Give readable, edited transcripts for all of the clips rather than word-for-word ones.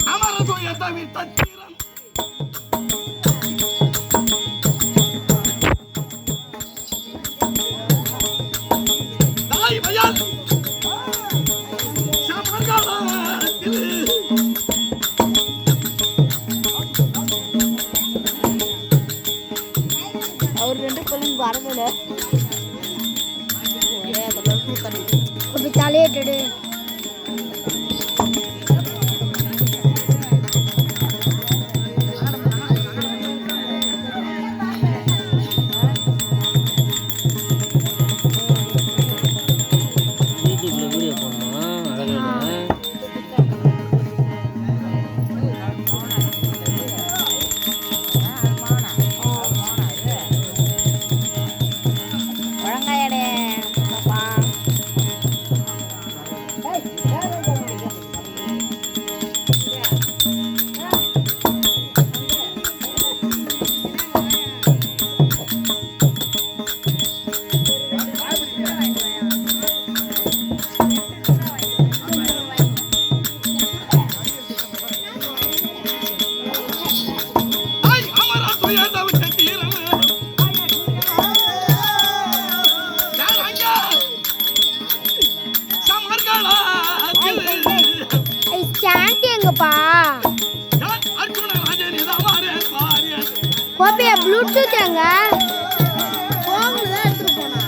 அமரது எதவி தத்திரம் தாய் வயல் சமர்காலத்தில் அவர் ரெண்டு கொள்ளும் வரல தலையிட்டு கோபியா ப்ளூடூத் எங்க போன்ல தான் எடுத்துட்டு போனா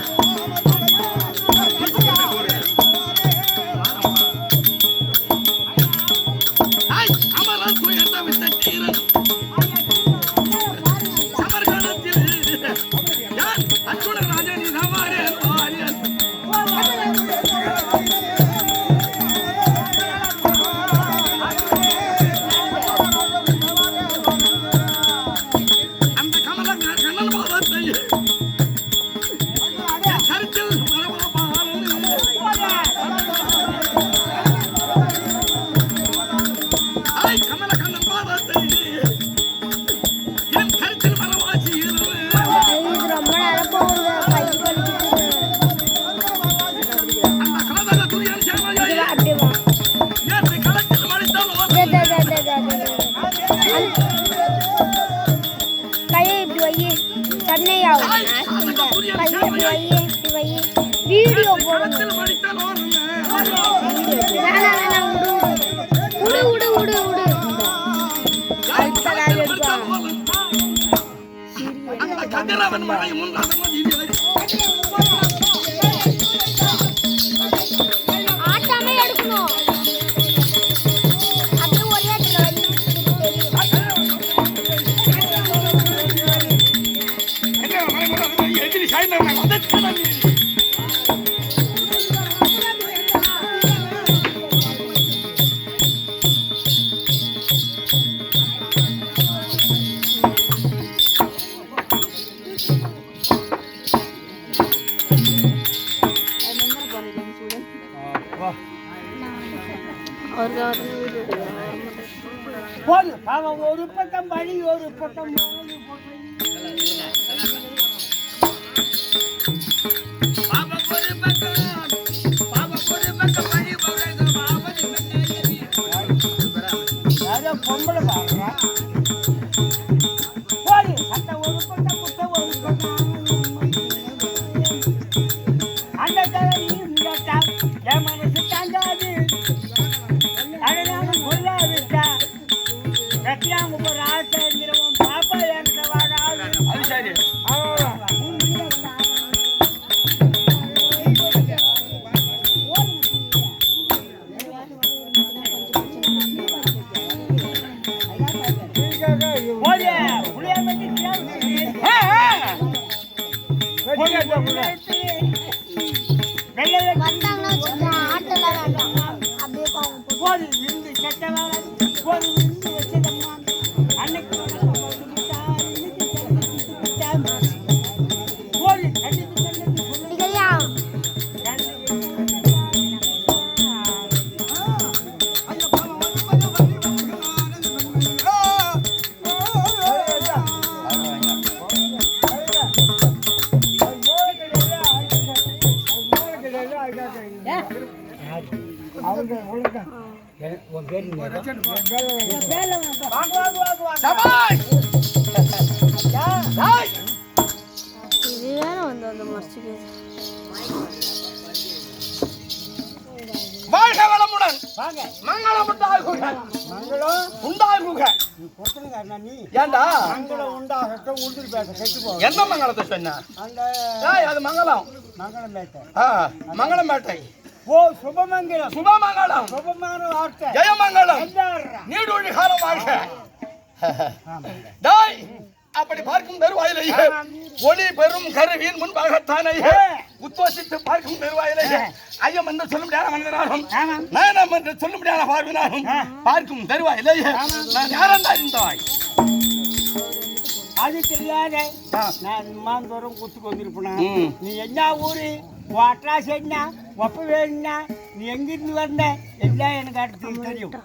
ஐ அமரா கோயந்த வித்தீரன் சமர்கணத்தில் யான் அர்ஜுன ராஜனி சமாரே ஆரியன் வீடியோ போடுங்க ஆட்டாமே எடுக்கணும் அப்படியே ஒரே ஒரு பக்கம் வழி ஒரு பக்கம் பொம்பளை பாடுறா அந்த ஒரு பக்கம் புத்த ஒரு பக்கம் அந்த என் மனசு தாங்காது அழகாக கொள்ளாவிட்டா கட்டியாங்க ஒரு ஆட்டை இருக்கிறவன் பாப்பா என்கிட்ட வாடாது அது சரி உன் பேர் என்ன? வாங்க வாங்க வாங்க வாங்க. சபாஷ் ஐயா, டேய் இது வேற வந்து மறைச்சிக்க. வாழ்க வளமுடன் வாங்க. மங்களம் உண்டாகுக மங்களம் உண்டாகுக நீ கொடுத்துருங்க அண்ணா நீ. ஏண்டா மங்களம் உண்டாகட்டும் உண்டில் பேச கெட்டு போ. எந்த மங்களத்தை சொன்ன அந்த டேய் அது மங்களம் மங்களம் பேச. மங்களம் பேட்டை ஓ சுபமங்கலம். சுபமங்களம் சுபமான வார்த்தை. ஜெயமங்கலம் எல்லாரும். நீடூழி காலம் வாழ்க ஆமாங்க. டேய் அப்படி பார்க்கும் தருவாயிலேயே ஒளி பெரும் கருவியின் முன்பாகத்தானே உத்வசித்து பார்க்கும் தருவாயிலேயே ஐயம் என்று சொல்ல முடியாத மனிதனாகும் ஆமாம். நயனம் என்று சொல்ல முடியாத பார்வனாகும் பார்க்கும் தருவாயிலேயே நான் யாரண்டா இருந்தாய் அது தெரியாத நான் மாந்தோறும் குத்துக்கு வந்திருப்பேன். ம். நீ என்ன ஊரு உன் அட்ராஸ் என்ன ஒப்ப வேணும்னா நீ எங்கிருந்து வந்த எல்லாம் எனக்கு அடுத்து தெரியும்.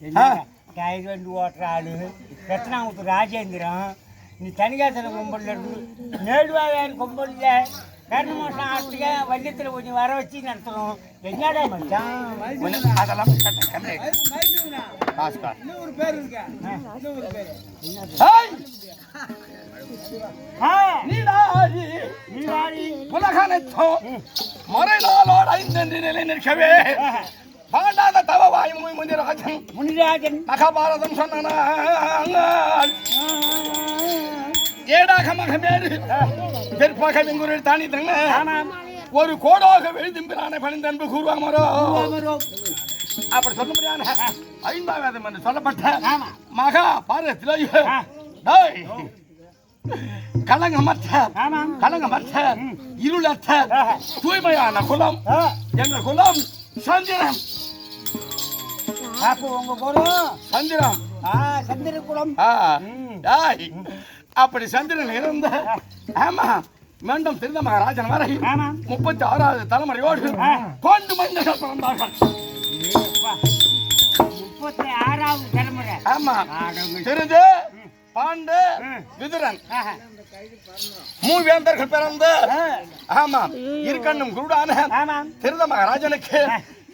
என்ன டயர் வண்டி ஓட்டுற ஆளு ரத்னாமுத்து ராஜேந்திரம். நீ தனிகாசன கும்பலில் இருந்து நேடுவாயான் கும்பலில் கர்ணமோஷம் ஆட்டுக்க வண்டியத்தில் கொஞ்சம் வர வச்சு நடத்தணும். என்னடா மச்சான் அதெல்லாம் பாஸ்கர் இன்னொரு பேர் இருக்க இன்னொரு பேர் ஹேய் நீடாரி நீடாரி உலகனைத்தோ மறைநாளோடு ஐந்தென்று நிலை நிற்கவே பாண்டாத தவ வாய் முனிராஜன் முனிராஜன் மகாபாரதம் சொன்ன ஏடாக மகமேறு தெற்பாக வெங்குரில் தானி தங்க ஒரு கோடாக எழுதிம்பிரான பணிந்தன்பு கூறுவாமரோ அப்படி சொல்ல முடியாத ஐந்தாம் வேதம் என்று சொல்லப்பட்ட மகா பாரதத்திலேயே களங்கமற்ற இருளற்ற தூய்மையான குலம் எங்கள் குலம் சந்திரன். உங்க குலம் சந்திரம் சந்திர குலம். அப்படி சந்திரன் இருந்த ஆமா மீண்டும் திருந்த மகாராஜன் வரை 36வது தலைமுறையோடு கொண்டு மனிதர்கள் பிறந்தார்கள். 36வது தலைமுறை. ஆமா திருது பாண்டு விதுரன் மூவேந்தர்கள் பிறந்து ஆமா இருக்கண்ணும் குருடான திருந்த மகாராஜனுக்கு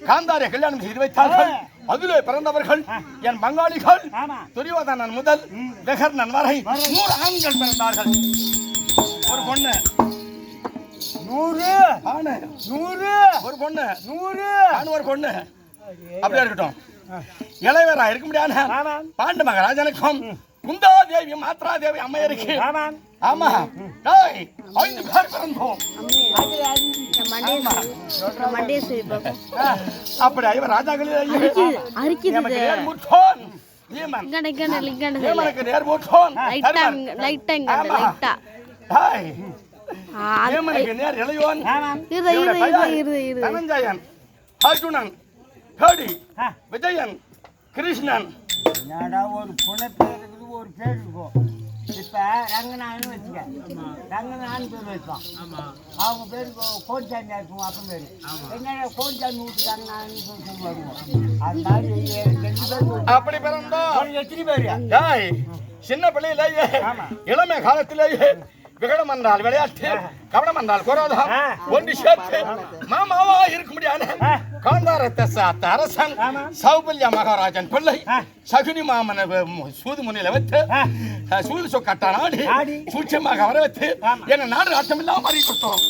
காந்தாரிய கல்யாணம் செய்து வைத்தார்கள். அதிலே பிறந்தவர்கள் என் பங்காளிகள் துரியோதனன் முதல் விகர்ணன் வரை 100 ஆண்கள் பிறந்தார்கள். ஒரு பொண்ணு 100 ஆணு 100 ஒரு பொண்ணு 100 ஆணு ஒரு பொண்ணு அப்படியே இருக்கட்டும். இளையவரா இருக்க முடியாத பாண்டு மகாராஜனுக்கும் குந்தா தேவி மாத்ரா தேவி அம்மையருக்கு ஆமா 5 பேர் பிறந்தோம். அப்படி ஐவர் ராஜாக்களே நேர் இளையோன் தனஞ்சயன் அர்ஜுனன் விஜயன் கிருஷ்ணன். ஒரு புனை பேர் இருக்குது ஒரு பேர் இருக்கும். இப்ப ரங்கநாதன் வச்சுக்க ரங்கநாதன் பேர் வைப்பான். அவங்க பேருக்கு கோன்சாமி இருக்கும் அப்பன் பேரு. என்னடா கோன்சாமி வீட்டு ரங்கநாதன் சொல்லி வருவோம். அது மாதிரி அப்படி பிறந்தோம். எத்தனை பேரு சின்ன பிள்ளையிலேயே இளமை காலத்திலேயே விகடம் என்றால் விளையாட்டு கவனம் என்றால் குரோதம் ஒன்று சேர்த்து மாமாவா இருக்க முடியாது. காந்தாரத்தை சாத்த அரசன் சௌபல்யா மகாராஜன் பிள்ளை சகுனி மாமன சூது முனையில வைத்து சூது சொக்கட்டா நாடு சூட்சமாக வர வைத்து என்ன நாடு அர்த்தம் இல்லாம மாறி கொடுத்தோம்.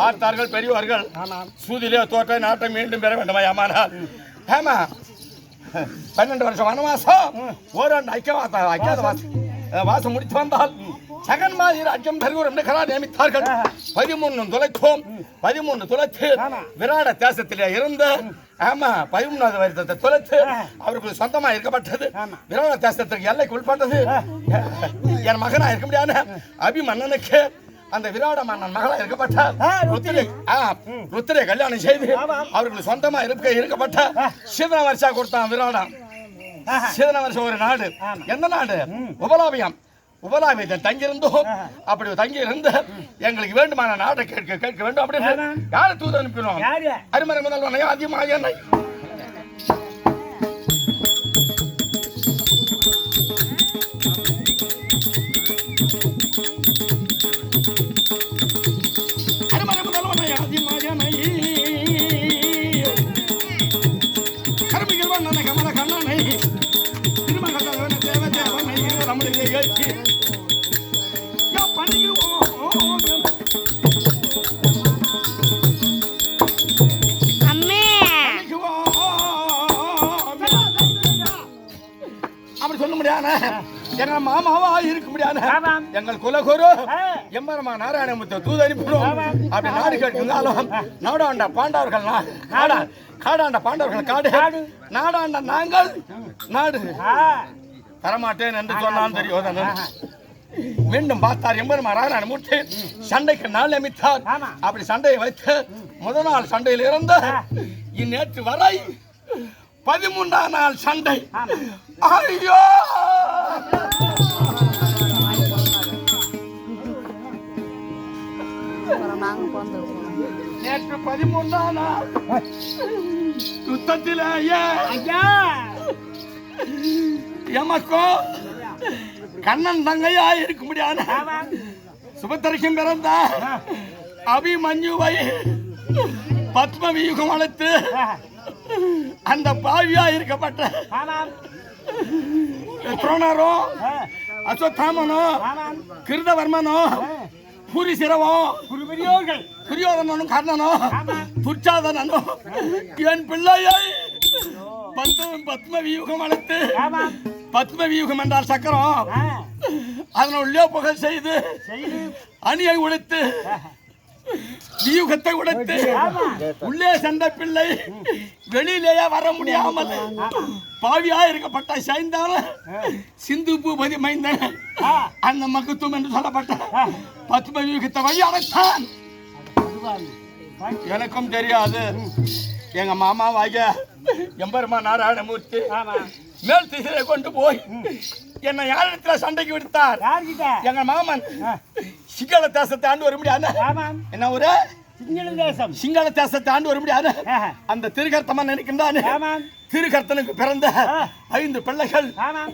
பார்த்தார்கள் பெரியவர்கள் சூதிலே தோற்ற நாட்டை மீண்டும் பெற வேண்டுமா ஏமானால் ஆமா 12 வருஷம் வனவாசம் ஓராண்டு ஐக்கியவாத வாசம் முடித்து வந்தால் ஜெகன்மாதி ராஜ்யம் தருவோம் என்று கரா நியமித்தார்கள். 13 துளைத்தோம். 13 துளைத்து விராட தேசத்திலே இருந்து ஆமா 13வது வருடத்தை துளைத்து அவருக்கு சொந்தமா இருக்கப்பட்டது. விராட தேசத்திற்கு எல்லைக்கு உட்பட்டது. என் மகனா இருக்க முடியாது அபிமன்னனுக்கு அந்த விராட மன்னன் மகளா இருக்கப்பட்ட ருத்திரை கல்யாணம் செய்து அவர்களுக்கு சொந்தமா இருக்கப்பட்ட சீதன வருஷா கொடுத்தான் விராடம். சீதன வருஷம் ஒரு நாடு. எந்த நாடு? உபலாபியத்தை தங்கியிருந்தோம். அப்படி தங்கி இருந்து எங்களுக்கு வேண்டுமான நாட்டை கேட்க வேண்டும் அப்படின்னு யாரை தூது அனுப்பினோம்? அருமறை முதல்வனையும் அதிகமாக என்னை அருமறை முதல்வனை அதிகமாக முடியாத எங்க மாமாவா இருக்க முடியாத ஆமாம். எங்கள் குலகுரு ஆ. எம்பரமா நாராயணமுத்த தூது அனுப்பினோம். அப்படி நாடு கேட்கிறாலும் நாடாண்ட பாண்டவர்கள் காடாண்ட பாண்டவர்கள் காடு நாடாண்ட நாங்கள் நாடு தரமாட்டேன் என்று சொன்னான் தெரியும். மீண்டும் பார்த்தார் எம்பெருமா நாராயணமூர்த்தி சண்டைக்கு நாள் அமைத்தார். அப்படி சண்டையை வைத்து முதல் நாள் சண்டையில் இருந்து இந்நேற்று வரை 13ஆம் நாள் சண்டை. ஐயோ நேற்று 13ஆம் நாள் யுத்தத்திலேயே எமக்கோ கண்ணன் தங்கையா இருக்க முடியாது. சுபத்திரைக்கும் பிறந்த அபிமன்யுவை பத்ம வியூகம் அழைத்து அந்த பாவியா இருக்கப்பட்ட துரோணரோ அஸ்வத்தாமனோ கிருதவர்மனோ புரிசிரவோ துரியோதனனும் கர்ணனோ துர்ச்சாதனனோ என் பிள்ளையை பத்ம வியூகம் அழைத்து பத்ம வியூகம் என்றால் சக்கரம் அதனை உள்ளே புகழ் செய்து அணியை உடைத்து வியூகத்தை உடைத்து உள்ளே சென்ற பிள்ளை வெளியிலேயே வர முடியாமல் பாவியா இருக்கப்பட்ட சைந்தான சிந்து பூபதி மைந்தன் அந்த மகத்துவம் என்று சொல்லப்பட்ட பத்ம வியூகத்தை வழி அடைத்தான். எனக்கும் தெரியாது. எங்க மாமாவாகிய எம்பெருமா நாராயணமூர்த்தி மேல் திசையை கொண்டு போய் என்னை யாரிடத்துல சண்டைக்கு விடுத்தார். எங்க மாமன் சிங்கள தேசத்தை ஆண்டு வர முடியாது. என்ன ஒரு சிங்கள தேசத்தை ஆண்டு வர முடியாது. அந்த திருகர்த்தமன் நினைக்கின்றான். திருகர்த்தனுக்கு பிறந்த 5 பிள்ளைகள்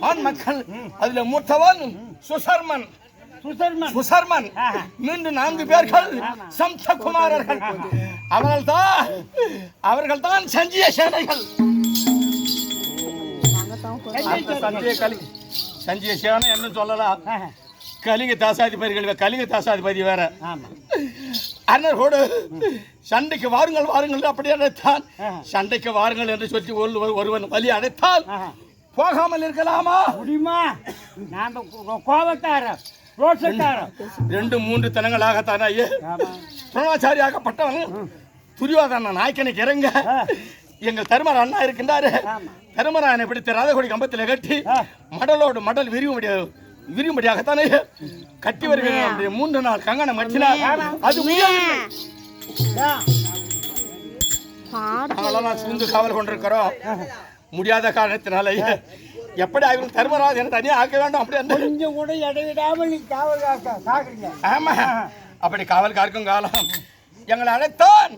ஆண் மக்கள். அதுல மூத்தவன் சுசர்மன். மீண்டு 4 பேர்கள் சம்சகுமாரர்கள். அவர்கள் தான் சஞ்சிய சேனைகள். சஞ்சிய சேனை என்ன சொல்லலாம். கலிங்க தாசாதிபதிகள் கலிங்க தாசாதிபதி வேற. அண்ணரோடு சண்டைக்கு வாருங்கள் அப்படி அழைத்தான். சண்டைக்கு வாருங்கள் என்று சொல்லி ஒருவன் வழி அழைத்தால் போகாமல் இருக்கலாமா முடியுமா? நான் கோபக்கார 2-3 தனங்களாகத்தானே துரோணாச்சாரியாகப்பட்டவன் துரியோதன நாயக்கனுக்கு இறங்க எங்கள் தருமர அண்ணா இருக்கின்றாரு. தருமராயனை பிடித்த ராதகோடி கம்பத்தில் கட்டி மடலோடு மடல் விரியும்படியாகத்தானே கட்டி வருகிறேன். 3 நாள் கங்கணம் மச்சினார். அது நாங்களெல்லாம் சூழ்ந்து காவல் கொண்டிருக்கிறோம். முடியாத காரணத்தினால எப்படி ஆகும் தர்மராஜ் எனக்கு தனியாக ஆக்க வேண்டும். அப்படி கொஞ்சம் கூட இடைவிடாமல் காவல். ஆமா, அப்படி காவல் காக்கும் காலம் எங்களை அழைத்தான்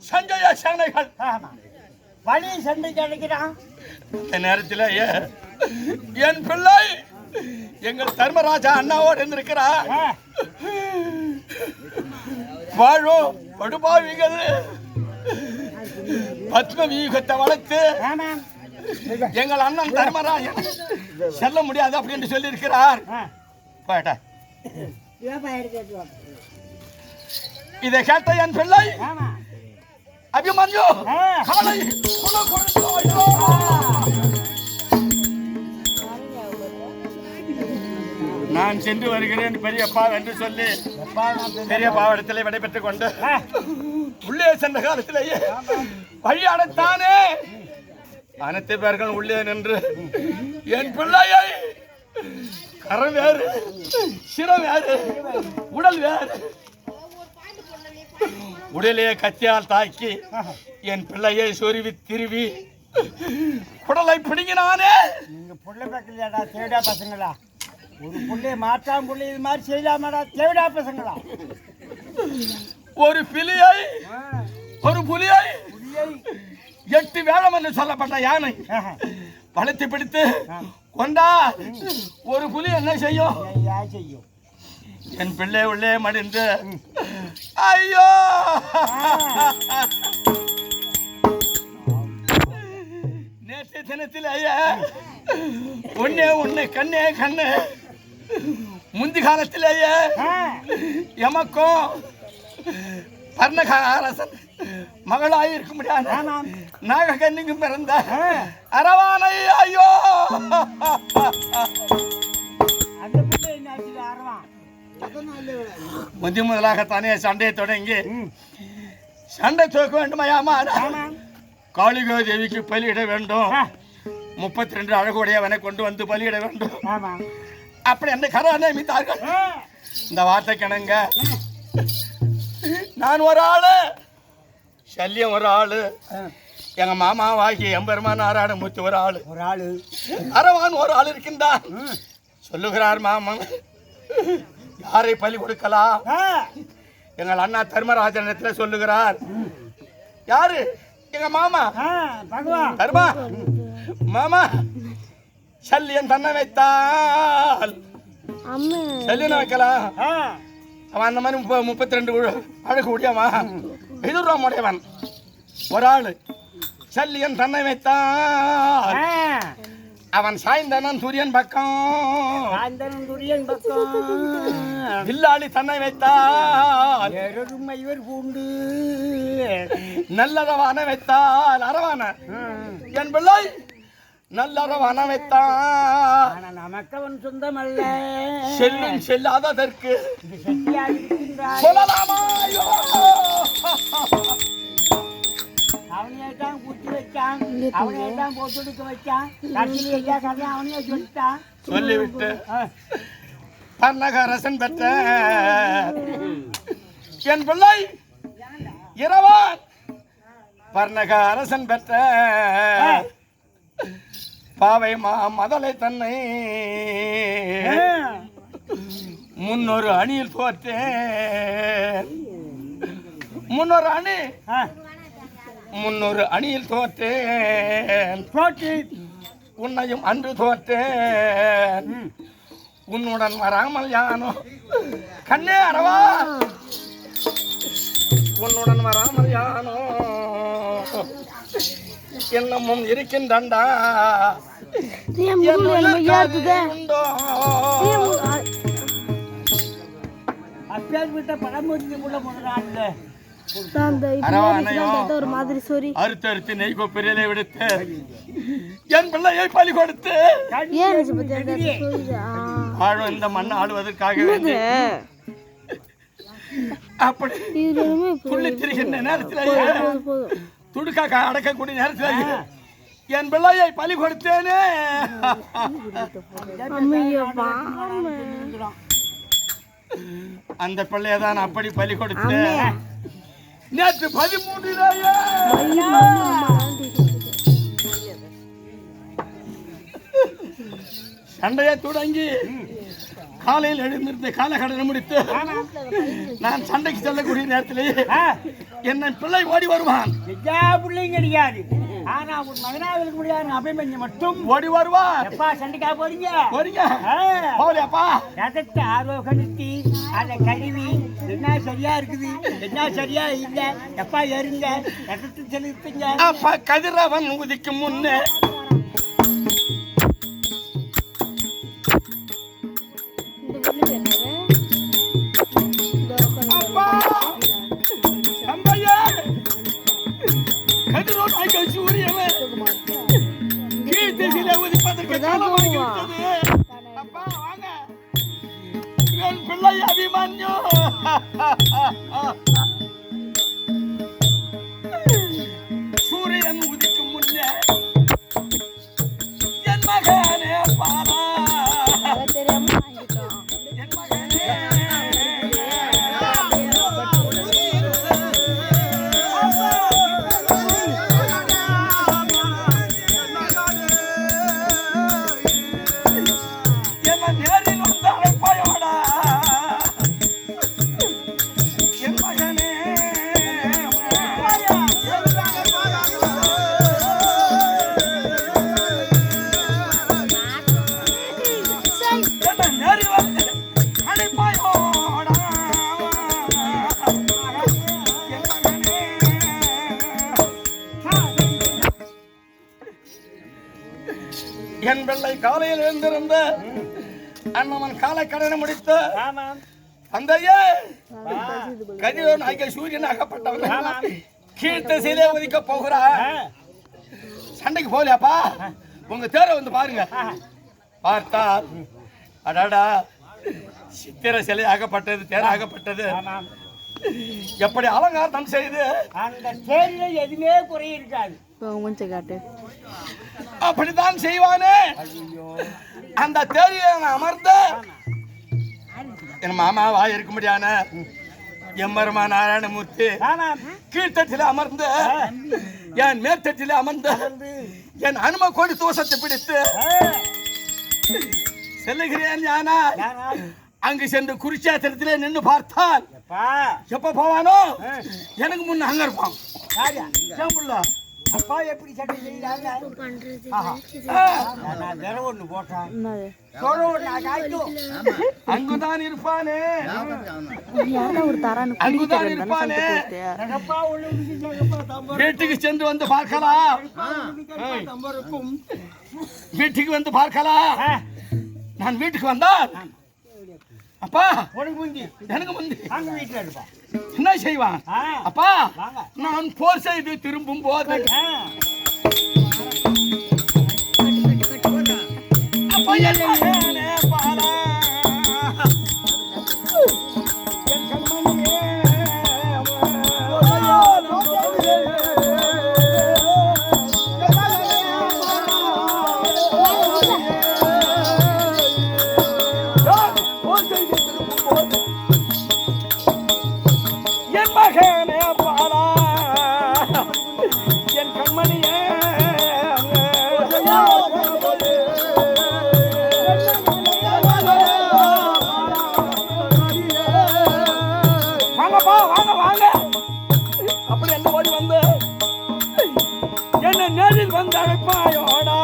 சஞ்சய சேனைகள். வழி சண்டைக்கு அழைக்கிறான். இந்த நேரத்தில் என் பிள்ளை எங்கள் தர்மராஜா அண்ணாவோடு இருந்திருக்கிறார். வாழும் படுபாவிகள் பத்ம வியூகத்தை வளர்த்து எங்கள் அண்ணன் தர்மராஜன் செல்ல முடியாது அப்படின்னு சொல்லி இருக்கிறார். இதை கேட்ட என் பிள்ளை அபிமன்யு நான் சென்று வருகிறேன் பெரியப்பா என்று சொல்லி பெரியப்பாவிடத்திலே விடைபெற்றுக் கொண்டு உள்ளே சென்ற காலத்திலேயே வழி அடைத்தானே. அனைத்து பேர்கள் உள்ளே நின்று என் பிள்ளையை கரம் வேறு சிரம் வேறு உடல் வேறு உடலே கத்தியால் தாக்கி என் பிள்ளையை சொருவி திருவி குடலை பிடிங்கினானே. நீங்க புள்ள பக்கலையாடா தேவடா பசங்களா? ஒரு புள்ளைய மாற்றாம் புள்ளை இது மாதிரி செய்யலாமாடா தேவடா பசங்களா? ஒரு புலியை 8 வேளம் என்று சொல்லப்பட்ட யானை பழத்தை பிடித்து கொண்டா ஒரு புலி என்ன செய்யும்? என் பிள்ளை உள்ளே மடிந்து ஐயோ நேற்று தினத்தில் உன்னை கண்ணே கண்ணு முந்தி காலத்திலேயே எமக்கும் பர்ணகாரசன் மகளாய் இருக்க முடியாது. நாகக்கண்ணிக்கும் பிறந்த அரவானை ஐயோ அந்த பிள்ளை என்ன ஆச்சு அரவான் முதலாகத்தானே சண்டையை தொடங்கி சண்டை தோக்க வேண்டுமையாமா காளிகோ தேவிக்கு பலியிட வேண்டும் 32 அழகுடையவனை கொண்டு வந்து பலியிட வேண்டும் அப்படி அந்த கரா நியமித்தார்கள் இந்த வார்த்தை கிணங்க நான் ஒரு ஆளு சல்லியம் ஒரு ஆளு எங்க மாமாவாகி எம்பெருமான் நாராயணமூர்த்தி ஒரு ஆளு அரவான் ஒரு ஆள் இருக்கின்றார் சொல்லுகிறார் மாமன் யாரை பலி கொடுக்கலாம் எங்கள் அண்ணா தர்மராஜனத்தில் சொல்லுகிறார் யாரு எங்க மாமா தர்மா மாமா சல்லியன் தன்னை வைத்தால் சல்லியனை வைக்கலாம் அவன் அந்த மாதிரி 32 அழகு உடையவா எதிர்வாம் உடையவன் ஒரு ஆளு சல்லியன் தன்னை வைத்தால் அவன் சாய்ந்தனன் சூரியன் பக்கம் வில்லாளி தன்னை வைத்தால் இவர் பூண்டு நல்லறவான வைத்தால் அரவான என் பிள்ளை நல்லறவான வைத்தால் நமக்கு அவன் சொந்தம் அல்ல செல்லும் செல்லாததற்கு சொல்லலாமா அவனையே தான் குத்தி வச்சான் அவனையே தான் போட்டு வச்சான் கட்சியில் எல்லா கதையும் அவனையே சொல்லிட்டான் சொல்லிவிட்டு பன்னகரசன் பெற்ற என் பிள்ளை இரவான் பர்ணக அரசன் பெற்ற பாவை மதலை தன்னை 300 அணியில் தோற்றேன் 300 அணி 300 அணியில் தோற்றேன் உன்னையும் அன்று தோற்றேன் உன்னுடன் வராமல் யானோ கண்ணே அரவா உன்னுடன் வராமல் யானோ என்னமும் இருக்கின்றண்டா அப்பேற்பட்ட படம் முதலாண்டு அறுத்தறுத்து நெய் கொப்பரியிலே விடுத்து என் பிள்ளையை பலி கொடுத்து ஆழும் இந்த மண் ஆளுவதற்காக அப்படி துள்ளி திரிகின்ற நேரத்தில் துடுக்காக்க அடக்கக்கூடிய நேரத்தில் என் பிள்ளையை பலி கொடுத்தேனே அந்த பிள்ளையை தான் அப்படி பலி கொடுத்தேன் நேற்று 13 சண்டையை தொடங்கி காலையில் எழுந்திருந்த காலகடனை முடித்து நான் சண்டைக்கு செல்லக்கூடிய நேரத்திலேயே என்ன பிள்ளை ஓடி வருவான் பிள்ளைங்க கிடையாது ஆனா உன் மகனாக முடியாது அபிமன்யம் மட்டும் ஓடி வருவான் எப்பா சண்டைக்கா போறீங்க போறியாப்பா ரதத்தை ஆரோகணித்து அதை கழுவி என்ன சரியா இருக்குது என்ன சரியா இல்ல எப்பா ஏறுங்க ரதத்தை செலுத்துங்க அப்பா கதிரவன் உதிக்கும் முன்னே பிள்ளை அபிமன்யு சூரியன் உதிக்கும் முன்னே என் மகனே பாரா என் மகனே என் பிள்ளை காலையில் எழுந்திருந்த அண்ணவன் காலை கடனை முடித்து தந்தையே கதிரோன் ஆகிய சூரியன் ஆகப்பட்டவன் கீழ்த்திசையிலே உதிக்க போகிறார் சண்டைக்கு போகலையாப்பா உங்க தேரை வந்து பாருங்க பார்த்தா அடாடா சித்திர சிலை ஆகப்பட்டது தேர் ஆகப்பட்டது எப்படி அலங்காரம் செய்து அந்த தேர்ல எதுவுமே குறை இருக்காது மூஞ்ச காட்டு அப்படித்தான் செய்வானே அந்த தேரியில் அமர்ந்த என் மாமாவா இருக்க முடியான எம்மருமா நாராயணமூர்த்தி கீழ்த்தட்டில் அமர்ந்து என் மேற்தட்டில் அமர்ந்து என் அனும கோடி தோஷத்தை பிடித்து செல்லுகிறேன் யானா அங்கு சென்று குருட்சேத்திரத்திலே நின்று பார்த்தால் எப்ப போவானோ எனக்கு முன்ன அங்க இருப்பான் அப்பா எப்படி சட்டை செய்யறாங்க ஒண்ணு போட்டான் அங்குதான் இருப்பானே ஒரு தரான்னு அங்குதான் இருப்பானே வீட்டுக்கு சென்று வந்து பார்க்கலாம் வீட்டுக்கு வந்து பார்க்கலாம் நான் வீட்டுக்கு வந்தால் அப்பா உனக்கு முந்தி எனக்கு முந்தி அங்க வீட்டுல இருப்பான் என்ன செய்வான் அப்பா நான் போர் செய்து திரும்பும் போது அப்பா என் மகனே பாலா என் கண்மணியே என் மகனே பாலா என் கண்மணியே வாங்கப்பா வாங்க வாங்க அப்படி என்ன ஓடி வந்து என்ன நேரில் வந்து அழைப்பாயோடா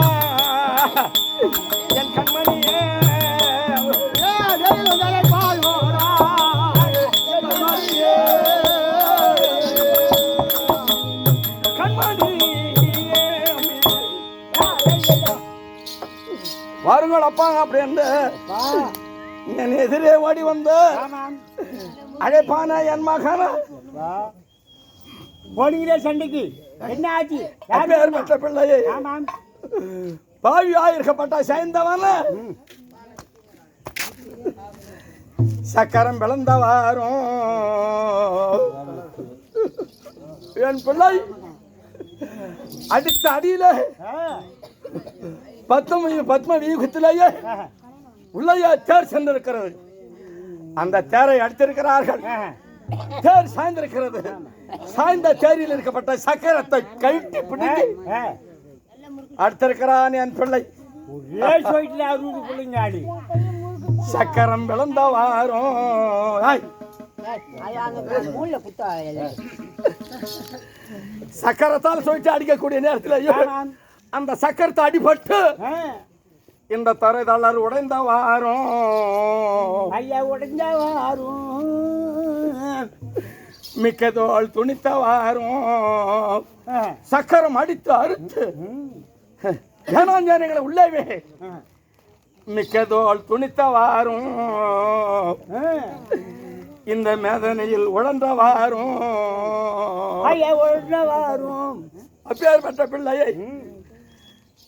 என் கண்மணியே வாருங்கள் அப்பா அப்படி என்று என் எதிரே ஓடி வந்து அழைப்பான என் மகன போனீங்களே சண்டைக்கு என்ன ஆச்சு பேர் பெற்ற பிள்ளையை பாவியாயிருக்கப்பட்ட சேர்ந்தவன சக்கரம் பிளந்தவாரும் என் பிள்ளை அடித்த அடியில பத்ம வியூகத்திலேயே உள்ளே தேர் சென்றிருக்கிறது அந்த தேரை அடித்திருக்கிறார்கள் தேர் சாய்ந்திருக்கிறது சாய்ந்த தேரில் இருக்கப்பட்ட சக்கரத்தை கழட்டி பிடித்து அடுத்திருக்கிறான் என் பிள்ளை சக்கரம் விளந்தவாரும் சக்கரத்தால் சொல்லிட்டு அடிக்கக்கூடிய நேரத்தில் அந்த சக்கரத்தை அடிபட்டு இந்த தரைதளர் உடைந்த வாரும் ஐயா உடைஞ்ச வாரும் மிக்கதோள் துணித்த வாரும் சக்கரம் அடித்து அறுத்து ஜனங்களை உள்ளவே மிக்கதோள் துணித்த வாரும் இந்த மேதனையில் உழன்ற வாரும் ஐயா உழன்ற வாரும் அப்பேற்பட்ட பிள்ளையை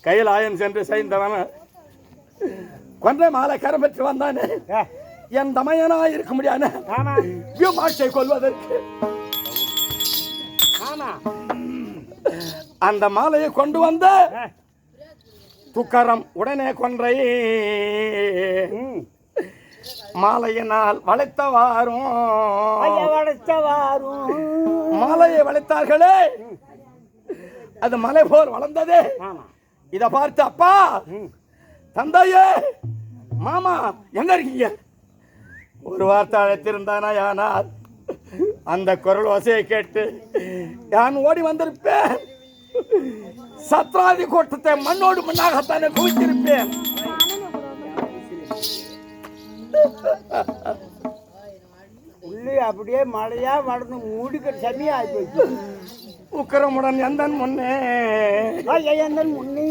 கைலாயம் சென்று செய்தவன கொன்றை மாலை கரம் பெற்று வந்தானே என் தமையனா இருக்க முடியாது விமாட்சை கொள்வதற்கு அந்த மாலையை கொண்டு வந்த துக்கரம் உடனே கொன்றை மாலையினால் வளைத்தவாரும் மாலையை வளைத்தார்களே அது மலை போர் வளர்ந்ததே இத பார்த்து அப்பா தந்தையே மாமா எங்க இருக்கீங்க ஒரு வார்த்தை அழைத்திருந்தானா யானால் அந்த குரல் வசையை கேட்டு நான் ஓடி வந்திருப்பேன் சத்ராதி கோட்டத்தை மண்ணோடு மண்ணாகத்தானே குவித்திருப்பேன் உள்ளே அப்படியே மழையா வளர்ந்து மூடிக்கிற சமயம் ஆகி போச்சு உக்கரமுடன் எந்தன் முன்னே எந்தன் முன்னே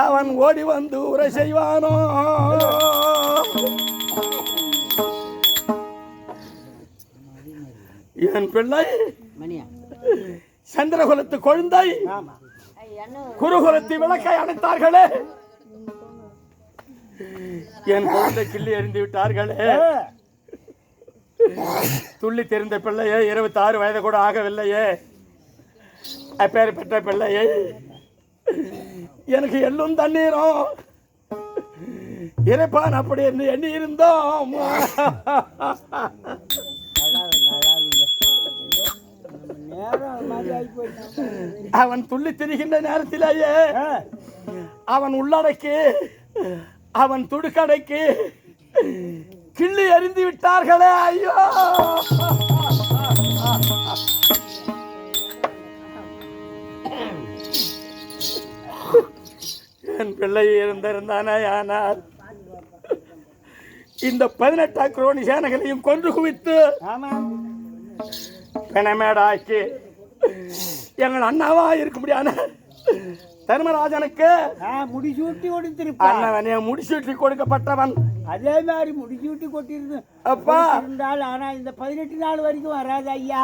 அவன் ஓடி வந்து உரை செய்வானோ என் பிள்ளை சந்திரகுலத்து கொழுந்தை குருகுலத்தி விளக்கை அணைத்தார்களே, என் குழந்தை கிள்ளி எறிந்து விட்டார்களே. துள்ளி தெரிந்த பிள்ளையே, 26 வயது கூட ஆகவில்லையே. அப்பேற்பட்ட பிள்ளையே எனக்கு எள்ளும் தண்ணீரும் இறைப்பான் அப்படி என்று எண்ணி இருந்தோம். அவன் துள்ளி திரிகின்ற நேரத்திலேயே அவன் உள்ளடக்கி அவன் துடுக்கடைக்கு கிள்ளி எறிந்து விட்டார்களே. ஐயோ, என் பிள்ளை இருந்திருந்தானே, ஆனால் இந்த 18 குரோனி சேனைகளையும் கொன்று குவித்து பெணமேடாக்கி எங்கள் அண்ணாவா இருக்க முடியாத தர்மராஜனுக்கு முடிசூட்டி கொடுத்திருப்பான். முடிசூட்டி கொடுக்கப்பட்டவன் அதே மாதிரி முடிசூட்டி கொட்டிருந்து அப்பா இருந்தால். ஆனா இந்த 18 நாள் வரைக்கும் வராது ஐயா.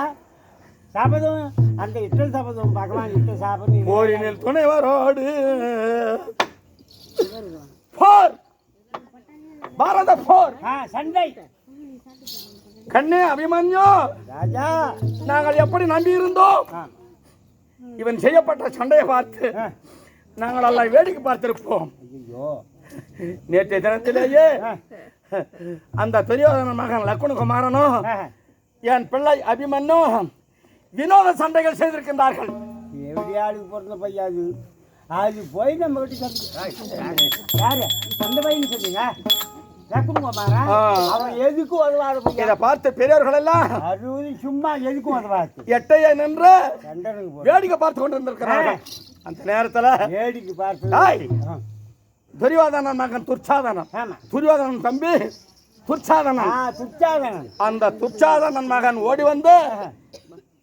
சபதம் அந்த இட்ட சபதம், பகவான் இட்ட சாபம். போரினில் துணைவரோடு போர், பாரத போர், சண்டை. கண்ணே அபிமன்யு ராஜா, நாங்கள் எப்படி நம்பி இருந்தோம். இவன் செய்யப்பட்ட சண்டையை பார்த்து நாங்கள் எல்லாம் வேடிக்கை பார்த்திருப்போம். நேற்றைய தினத்திலேயே அந்த துரியோதன மகன் லக்குணகுமாரனும் என் பிள்ளை அபிமன்யும் வினோத சண்டைகள் செய்திருக்கின்றார்கள். எப்படியாளுக்கு பிறந்த பையாது அது போய் நம்ம யாரு அந்த பையன் சொன்னீங்க லக்குணகுமாரன், அவன் எதுக்கும் உதவாது. இதை பார்த்து பெரியவர்கள் எல்லாம் அறுபது சும்மா எதுக்கும் உதவாது எட்டையை நின்று வேடிக்கை பார்த்து கொண்டு வந்திருக்கிறார்கள். அந்த நேரத்தில் வேடிக்கை பார்த்து துரியோதனன் மகன் துர்ச்சாதனன், துரியோதனன் தம்பி துர்ச்சாதனன், அந்த துர்ச்சாதனன் மகன் ஓடி வந்து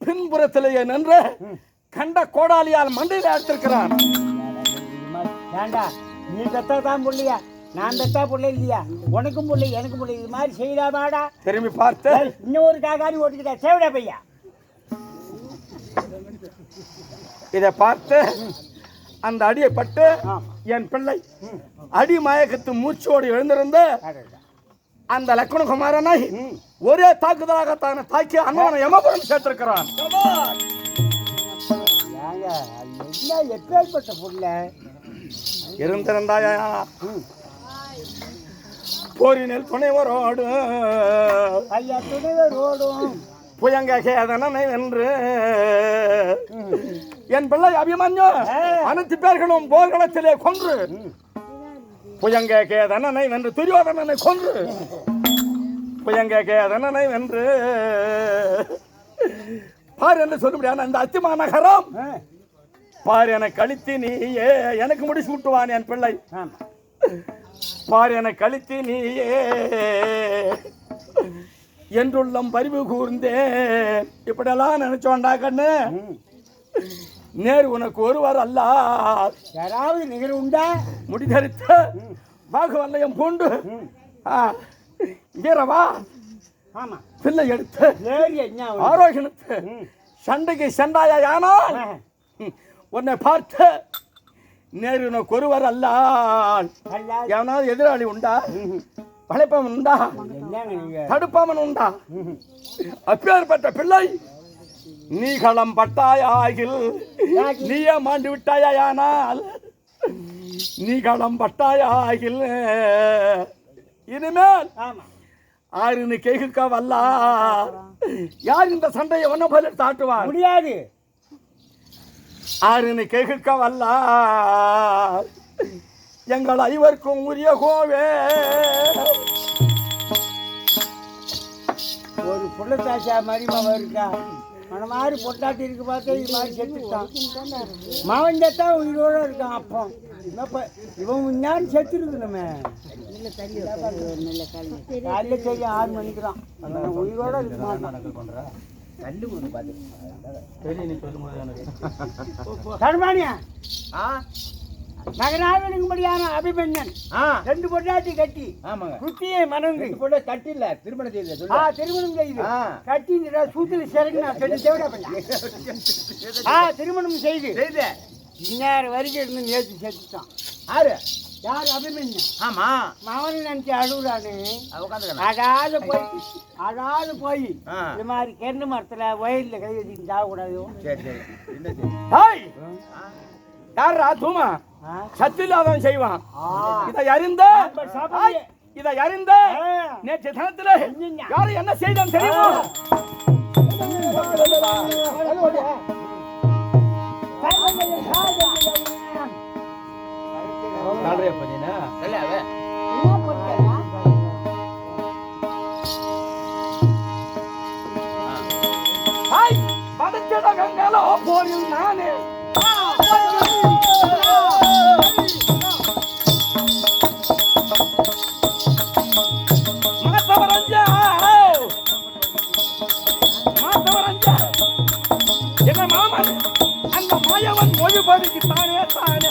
பின்புறத்திலேயே நின்று கண்ட கோடாலியால் மண்டையில் அடித்திருக்கிறான். நீ பெத்தான் புள்ளையா, நான் பெத்தா புள்ளை இல்லையா, உனக்கும் புள்ளை எனக்கும் புள்ளை, இது மாதிரி செய்யலாமாடா. திரும்பி பார்த்து இன்னொரு காக்காரி ஓட்டிக்கிட்டா சேவிடா பையா. இதை பார்த்து அந்த அடியை பட்டு என் பிள்ளை அடி மயக்கத்து மூச்சோடு எழுந்திருந்து அந்த லக்குணகுமாரனை ஒரே தாக்குதலாக தாக்கி அண்ணனை யமபுரம் சேர்த்திருக்கிறான். எப்பேற்பட்ட புள்ள இருந்திருந்தாயா போரினில் துணைவரோடு ஐயா, துணைவரோடும் புயங்க கேதனனை வென்று என் பிள்ளை அபிமன்யு அனைத்து பேர்களும் போர்க்களத்திலே கொன்று புயங்க கேதனனை வென்று துரியோதனனை கொன்று புயங்க கேதனனை வென்று பார் என்று சொல்ல முடியாது. அந்த அத்திமா நகரம் பார் என கழித்து நீயே எனக்கு முடிச்சு விட்டுவான் என் பிள்ளை. பார் என கழித்து நீயே என்றுள்ளம் பரிவு கூர்ந்தேன். இப்படியெல்லாம் நினைச்சோண்டா கண்ணு, நேரு உனக்கு ஒருவர் அல்ல, யாராவது நிகர் உண்டா முடிதரித்த பாகுவல்லையம் பூண்டு வீரவா பிள்ளை எடுத்து ஆரோக்கியத்து சண்டைக்கு சென்றாயா யானால் உன்னை பார்த்து நேரு உனக்கு ஒருவர் அல்ல, எவனாவது எதிராளி உண்டா, பழைப்பவன் உண்டா, தடுப்பவன் உண்டா? அப்பேற்பட்ட பிள்ளை நீ களம் பட்டாயாகில் நீயே மாண்டு விட்டாயானால் நீ களம் பட்டாயாகில் இனிமேல் ஆறுன்னு கேட்க வல்ல யார் இந்த சண்டையை ஒன்னும் போல தாட்டுவார் முடியாது. ஆறுன்னு கேட்க வல்ல எங்கள் ஐவருக்கும் உரிய கோவே. ஒரு புள்ளத்தாச்சா மரிமாவ இருக்கா, அந்த மாதிரி பொட்டாட்டி இருக்கு பார்த்தா இது மாதிரி செத்துட்டான். மவன் செத்தா உயிரோட இருக்கான். அப்போ இவன் முன்னாடி செத்து இருக்கணுமே, காலையில் சரி 6 மணிக்கு தான் உயிரோட இருக்க மாட்டான். தர்மானியா நகராவிடும்படியான அபிமன்யன் 2 பொண்டாட்டி கட்டி குத்தியை மணந்து கட்டி இல்ல திருமணம் செய்து திருமணம் செய்து கட்டி சூத்தில சிறகு திருமணம் செய்து இந்நேரம் வரைக்கும் இருந்து நேற்று செத்துட்டான். ஆறு யார் அபிமன்யம்? ஆமா மகன் நினைச்சு அழுகுறானு உட்காந்துக்கலாம் அதாவது போய் இந்த மாதிரி கெண்டு மரத்துல வயல்ல கை வச்சுட்டு சாகக்கூடாது. சரி சரி ஹாய் யாரா தூமா சத்தில்லாதவன் செய்வான் இதை அறிந்த இதை அறிந்த நேற்று தினத்துல யாரு என்ன செய்தான் தெரியுமா? போரில் நானே என்ன மாமன் அந்த மாயவன் மொழிபடிக்கு தானே தானே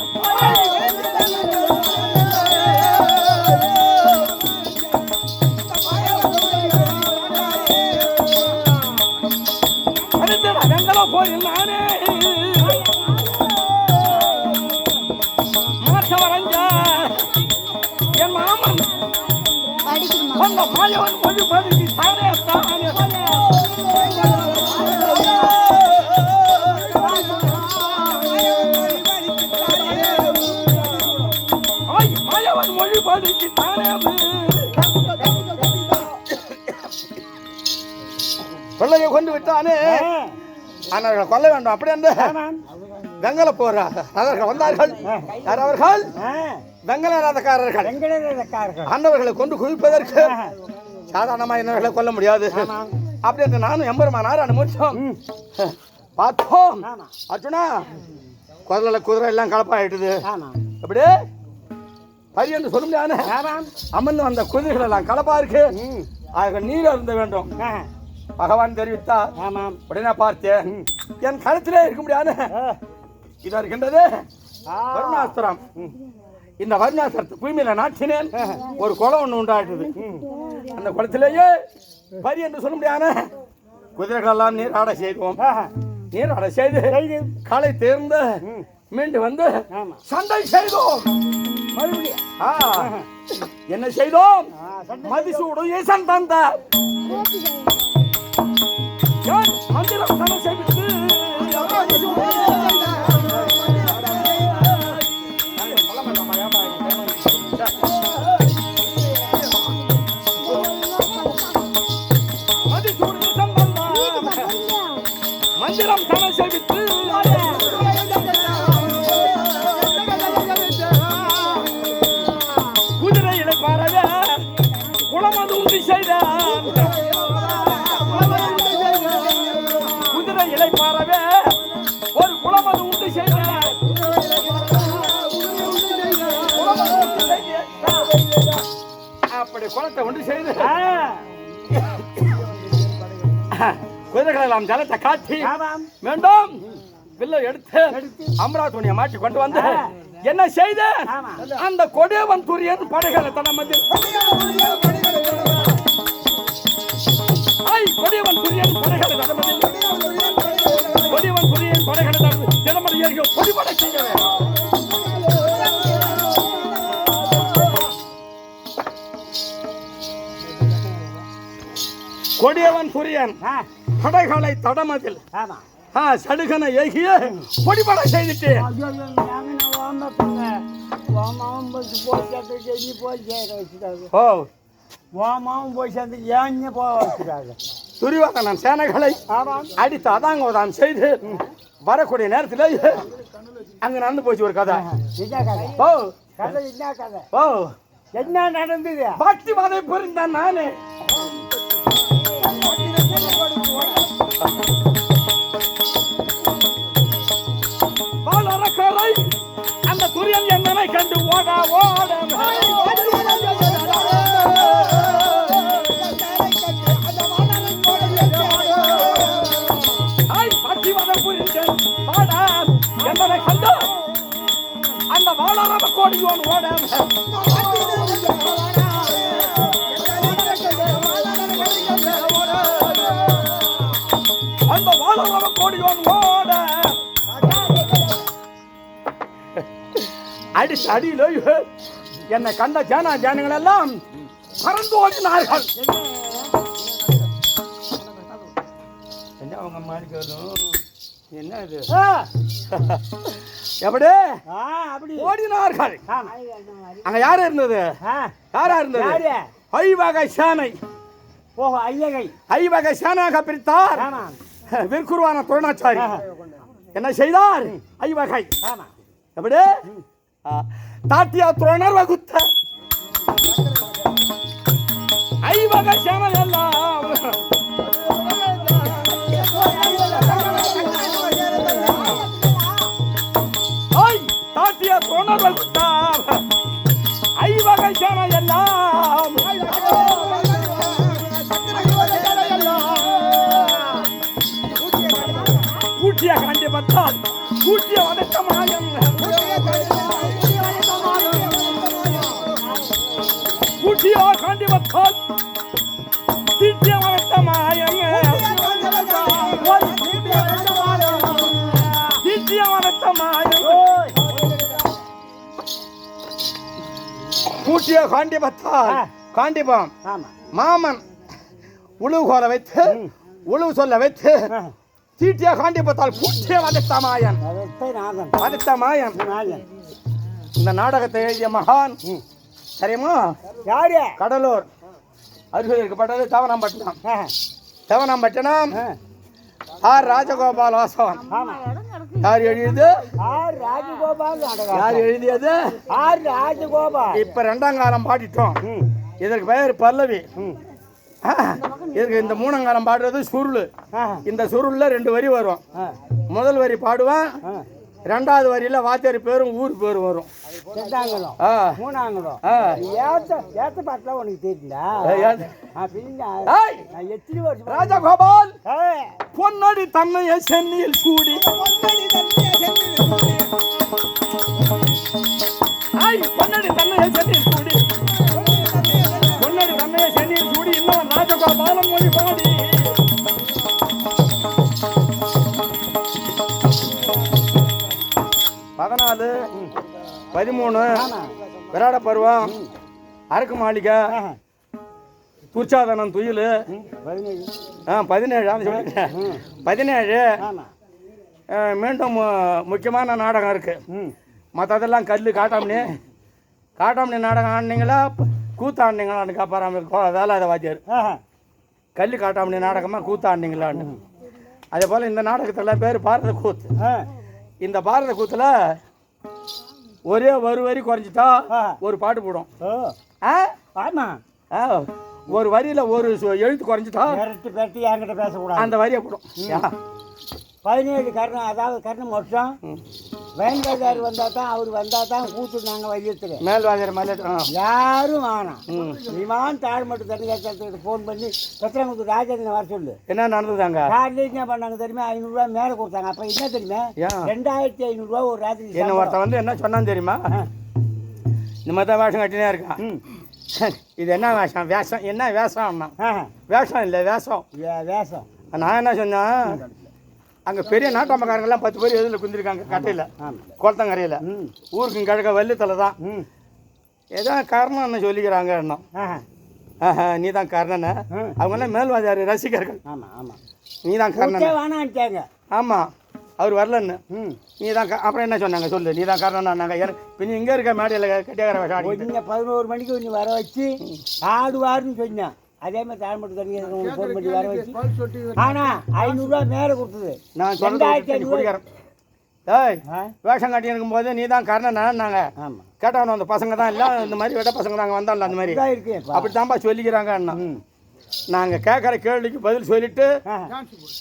போரில் நானே மாற்றவரஞ்ச என் மாமன் அந்த மாயவன் மொழிபடிக்கு தானே தானே மொழிபடிக்கு தானே கொள்ளையை கொண்டு விட்டானே ஆனால் கொல்ல வேண்டும் அப்படி என்று வெங்கல போற அவர்கள் வந்தார்கள். யார் அவர்கள்? வெங்கல ரதக்காரர்கள். அன்னவர்களை கொண்டு குவிப்பதற்கு சாதாரணமா என்னவர்களை கொல்ல முடியாது. அப்படி என்று நானும் எம்பெருமானார் அனுமதிச்சோம் பார்த்தோம். அர்ஜுனா குதிரை குதிரை எல்லாம் கலப்பாயிட்டுது. அப்படியே பரி என்று சொல்ல முடியாது. அமர்ந்து வந்த குதிரைகள் எல்லாம் கலப்பா இருக்கு. அவர்கள் நீர் அருந்த வேண்டும் பகவான் தெரிவித்தார். உடனே பார்த்தேன் என் கழுத்திலே இருக்க முடியாது. இது இருக்கின்றது வருணாஸ்திரம். இந்த வருணாஸ்திரத்தை பூமியில நாட்டினேன். ஒரு குளம் ஒண்ணு உண்டாயிட்டது. அந்த குளத்திலேயே பரி என்று சொல்ல முடியாது. குதிரைகள் எல்லாம் நீராட செய்வோம். நீராட செய்து காலை தேர்ந்து மீண்டு வந்து சண்டை செய்தோம். என்ன செய்தோம்? மதிசூடு ஈசன் தந்த மந்திரம் சண்டை செய்து மந்திரம் சண்டை செய்வித்து குதிரையில பாரத குளமது உண்டி செய்தான். குதிரையிலை பாரவே ஒரு குளமது உண்டு செய்தார். அப்படி குளத்தை ஒன்று செய்து குதிரைகள் எல்லாம் ஜலத்தை காட்டி வேண்டும் வில்லை எடுத்து அமரா துணியை மாட்டி கொண்டு வந்து என்ன செய்த அந்த கொடியவன் துரியன் படைகளை தனமதில் கொடியவன் துரியன் படைகளை தனமதில் கொடியவன் துரியன் படைகளை தினமதி பொடிபடை செய்ய கொடியவன் துரியன் படைகளை தடமதில் சடுகனை ஏகிய பொடிபடை செய்துட்டு துரியோதனன் சேனைகளை அடித்து அதாங்கோதான் செய்து வரக்கூடிய நேரத்தில் அங்க நடந்து போச்சு ஒரு கதை. என்ன நடந்தது? பக்தி மதை புரிந்தான் நானே. பாலரக்கரை அந்த துரியன் என்னை கண்டு ஓட ஓட பக்தி மதை புரிந்தேன் பாடா என்னை கண்டு அந்த வாழரம கோடியோன் ஓட அந்த வாழரம கோடியோன் ஓட அடிச்சு அடியிலோ என்னை கண்ட ஜனங்கள் எல்லாம் பறந்து ஓடினார்கள். என்ன அவங்க மாறிக்கணும் என்ன இது எப்படி அப்படி ஓடினார்கள். அங்க யாரு இருந்தது? யாரா இருந்தது? ஐவகை சேனை. ஓஹோ ஐயகை ஐவகை சேனாக பிரித்தார் விற்குருவான துரோணாச்சாரி. என்ன செய்தார்? ஐவகை எப்படி தாத்தியா துரோணர் வகுத்த ஐவகை சேனை எல்லாம் தாத்தியா துரோணர் வகுத்தார் ஐவகை சேனை எல்லாம் கூட்டிய காண்டி பத்தால் கூட்டிய வதக்க மாயம் கூட்டிய காண்டி பத்தால் தீட்டிய வதக்க மாயம் தீட்டிய வதக்க மாயம் கூட்டிய காண்டி பத்தால் காண்டிபாம் மாமன் உழுவு கோல வைத்து உழுவு சொல்ல வைத்து தீட்டியா காண்டி பார்த்தால் பூட்டிய வதத்த மாயன் வதத்த மாயன். இந்த நாடகத்தை எழுதிய மகான் தெரியுமா? யாரு? கடலூர் அருகில் இருக்கப்பட்டது தவனாம்பட்டினம். தவனாம்பட்டினம் ஆர் ராஜகோபால் வாசவன். யார் எழுதியது? ஆர் ராஜகோபால். யார் எழுதியது? ஆர் ராஜகோபால். இப்ப 2ஆம் காலம் பாடிட்டோம். இதற்கு பெயர் பல்லவி. இதுக்கு இந்த 3ஆம் காலம் பாடுறது சுருள். இந்த சுருள்ல 2 வரி வரும். முதல் வரி பாடுவான், 2வது வரியில வாத்தியார் பேரும் ஊர் பேரும் வரும். 3ஆங்கலம் ஏத்த பாட்டுலாம் உனக்கு தெரியுங்களா? எத்தனை வருஷம்? ராஜகோபால் பொன்னடி தன்னைய சென்னியில் சூடி பொன்னடி தன்னைய சென்னியில் சூடி பொன்னடி தன்னைய சென்னியில் சூடி இன்னும் ராஜகோபாலம் மொழி பாடி 14, 13 விராட பருவம், அரக்கு மாளிகை, துர்ச்சாதனம் துயில் 17 மீண்டும் முக்கியமான நாடகம் இருக்கு. மற்றதெல்லாம் கல் காட்டாமணி நாடகம் ஆடினீங்களா கூத்து ஆடினீங்களான்னு காப்பாராம வேலை அதை வாத்தியார். கல் காட்டாமணி நாடகமாக கூத்து ஆடினீங்களான்னு. அதே போல் இந்த நாடகத்தில் பேர் பாரத கூத்து. இந்த பாரத கூத்துல ஒரே ஒரு வரி குறைஞ்சிட்டா ஒரு பாட்டு போடும். ஒரு வரியில ஒரு எழுத்து குறைஞ்சிட்டா என்கிட்ட பேசக்கூடாது, அந்த வரியை போடும். 17 கர்ணம், அதாவது கர்ணம் வருஷம் வேண்டாதார் வந்தா தான் அவர் வந்தா தான் கூத்து நாங்கள் வலியுறுத்துறேன். மேல்வாதியார் யாரும் வேணாம். விமான் தாழ்மட்டு தனியார் ஃபோன் பண்ணி பத்திரங்குத்து ராஜேந்திரன் வர சொல்லு. என்ன நடந்ததாங்க? காலையில் என்ன பண்ணாங்க தெரியுமா? 500 ரூபா மேலே கொடுத்தாங்க. அப்போ என்ன தெரியுமா? 2500 ரூபா ஒரு ராத்திரி. என்ன ஒருத்தன் வந்து என்ன சொன்னான்னு தெரியுமா? இந்த மாதிரி தான் வேஷம் கட்டினே இருக்கான். இது என்ன வேஷம்? வேஷம் என்ன வேஷம்? வேஷம் இல்லை, வேஷம் வேஷம். நான் என்ன சொன்னேன், அங்கே பெரிய நாட்டாமக்காரங்கெல்லாம் 10 பேர் எதில் குந்திருக்காங்க கட்டையில், குளத்தங்கரையில். ஊருக்கு கிழக்க வள்ளித்தலை தான். ஏதோ காரணம்னு சொல்லிக்கிறாங்க. இன்னும் நீ தான் காரணன்னு. அவங்கெல்லாம் மேல்வாதியார் ரசிகர்கள். நீ தான் காரணம். ஆமாம், அவர் வரலன்னு. நீ தான் அப்புறம் என்ன சொன்னாங்க சொல்லு? நீ தான் காரணம்னாங்க. எனக்கு பின் இங்கே இருக்க மேடையில் கட்டியாகிற வேஷம் 11 மணிக்கு நீ வர வச்சு ஆடுவாருன்னு சொன்னேன். அதே மாதிரி தாழ்மட்டு தனியாக ஃபோன் பண்ணி வர வச்சு. ஆனால் 500 ரூபா மேலே கொடுத்தது. நான் சொல்கிறேன். ஏய், வேஷம் காட்டி இருக்கும் போது நீ தான் காரணம் நாங்கள் கேட்டவன அந்த பசங்க தான் இல்லை, இந்த மாதிரி விட பசங்க நாங்கள் வந்தால அந்த மாதிரி இருக்கு. அப்படி தான்ப்பா சொல்லிக்கிறாங்க. அண்ணா நாங்கள் கேட்குற கேள்விக்கு பதில் சொல்லிட்டு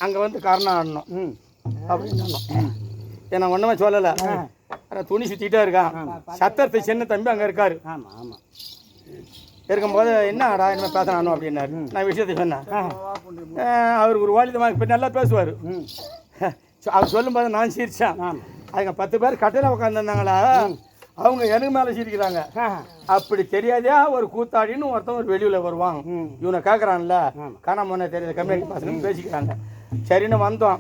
அங்கே வந்து காரணம் ஆடணும் அப்படின்னு சொன்னோம். ஏன்னா ஒன்றுமே சொல்லலை. ஆனால் துணி சுற்றிக்கிட்டே இருக்கான். சத்தத்தை சின்ன தம்பி அங்கே இருக்காரு. இருக்கும்போது என்னடா என்ன பேசணும் அப்படின்னாரு. நான் விஷயத்தை சொன்னேன். அவருக்கு ஒரு வாலிதமாக இப்போ நல்லா பேசுவார். அவர் சொல்லும்போது நான் சிரித்தேன். அதுங்க 10 பேர் கட்டையில் உட்காந்துருந்தாங்களா, அவங்க எனக்கு மேலே சிரிக்கிறாங்க. அப்படி தெரியாதே ஒரு கூத்தாடின்னு ஒருத்தன் ஒரு வெளியில் வருவாங்க. இவனை கேட்குறான்ல, காணாம தெரியல கம்யூனிட்டி பசங்க பேசிக்கிறாங்க. சரின்னு வந்தோம்,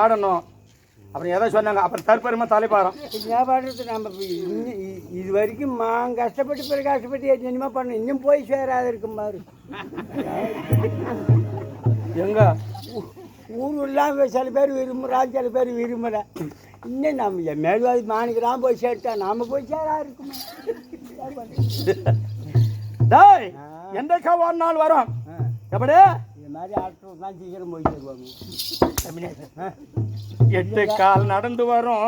ஆடணும். அப்புறம் எதை சொன்னாங்க அப்புறம் தற்பெருமை தலைப்பாரம் என்ன பண்ணுறது நம்ம இது வரைக்கும் கஷ்டப்பட்டு பிறகு கஷ்டப்பட்டு என்னமா பண்ணணும் இன்னும் போய் சேராத இருக்கும் பாரு எங்க ஊரெல்லாம் சில பேர் விரும்புகிறான் சில பேர் விரும்பலை இன்னும் நம்ம மேல்வாதி மாணிக்கிறான் போய் சேர்த்தா நாம போய் சேரா இருக்குமா டேய் என்றைக்கா ஒரு நாள் வரும் எப்படி இது மாதிரி ஆட்கள் தான் சீக்கிரம் போய் சேருவாங்க 8 கால் நடந்து வரும்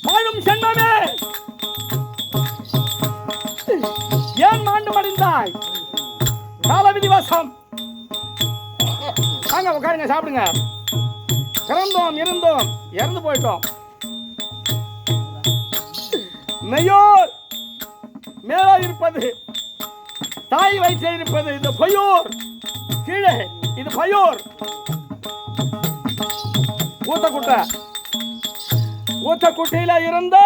வாழும் சென்னமே ஏன் மாண்டு மடிந்தாய் காலவிதி வாசம் வாங்க உட்காருங்க சாப்பிடுங்க பிறந்தோம் இருந்தோம் இறந்து போயிட்டோம் மெய்யோர் மேலே இருப்பது தாய் வயிற்றில் இருப்பது இது பொய்யோர் கீழே இது பையோர் ஊத்தக்குட்டையில இருந்த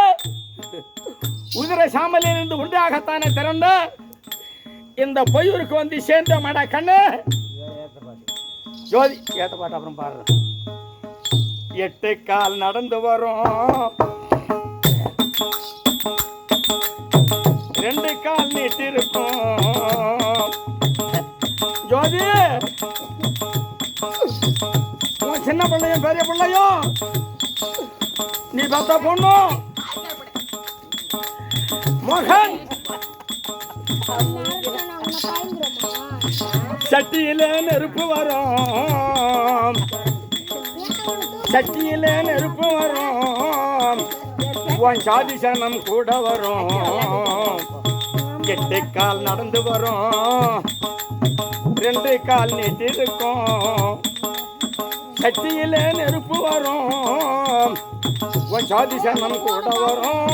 உதிரை சாமலில் இருந்து உண்டாகத்தானே திறந்த இந்த பொய்யூருக்கு வந்து சேர்ந்த மட கண்ணு ஜோதி ஏத்த பாட்டு அப்புறம் பாடுற 8 கால் நடந்து வரும் 2 கால் நீட்டு இருக்கும் ஜோதி உன் சின்ன பிள்ளையும் பெரிய பிள்ளையும் நீ பத்த பொண்ணு மகன் சட்டியில நெருப்பு வரும் சட்டியில நெருப்பு வரும் உன் சாதி சனம் கூட வரும் 8 கால் நடந்து வரும் 2 கால் நீட்டி இருக்கும் சட்டியில நெருப்பு வரும் உன் சாதி சனம் கூட வரும்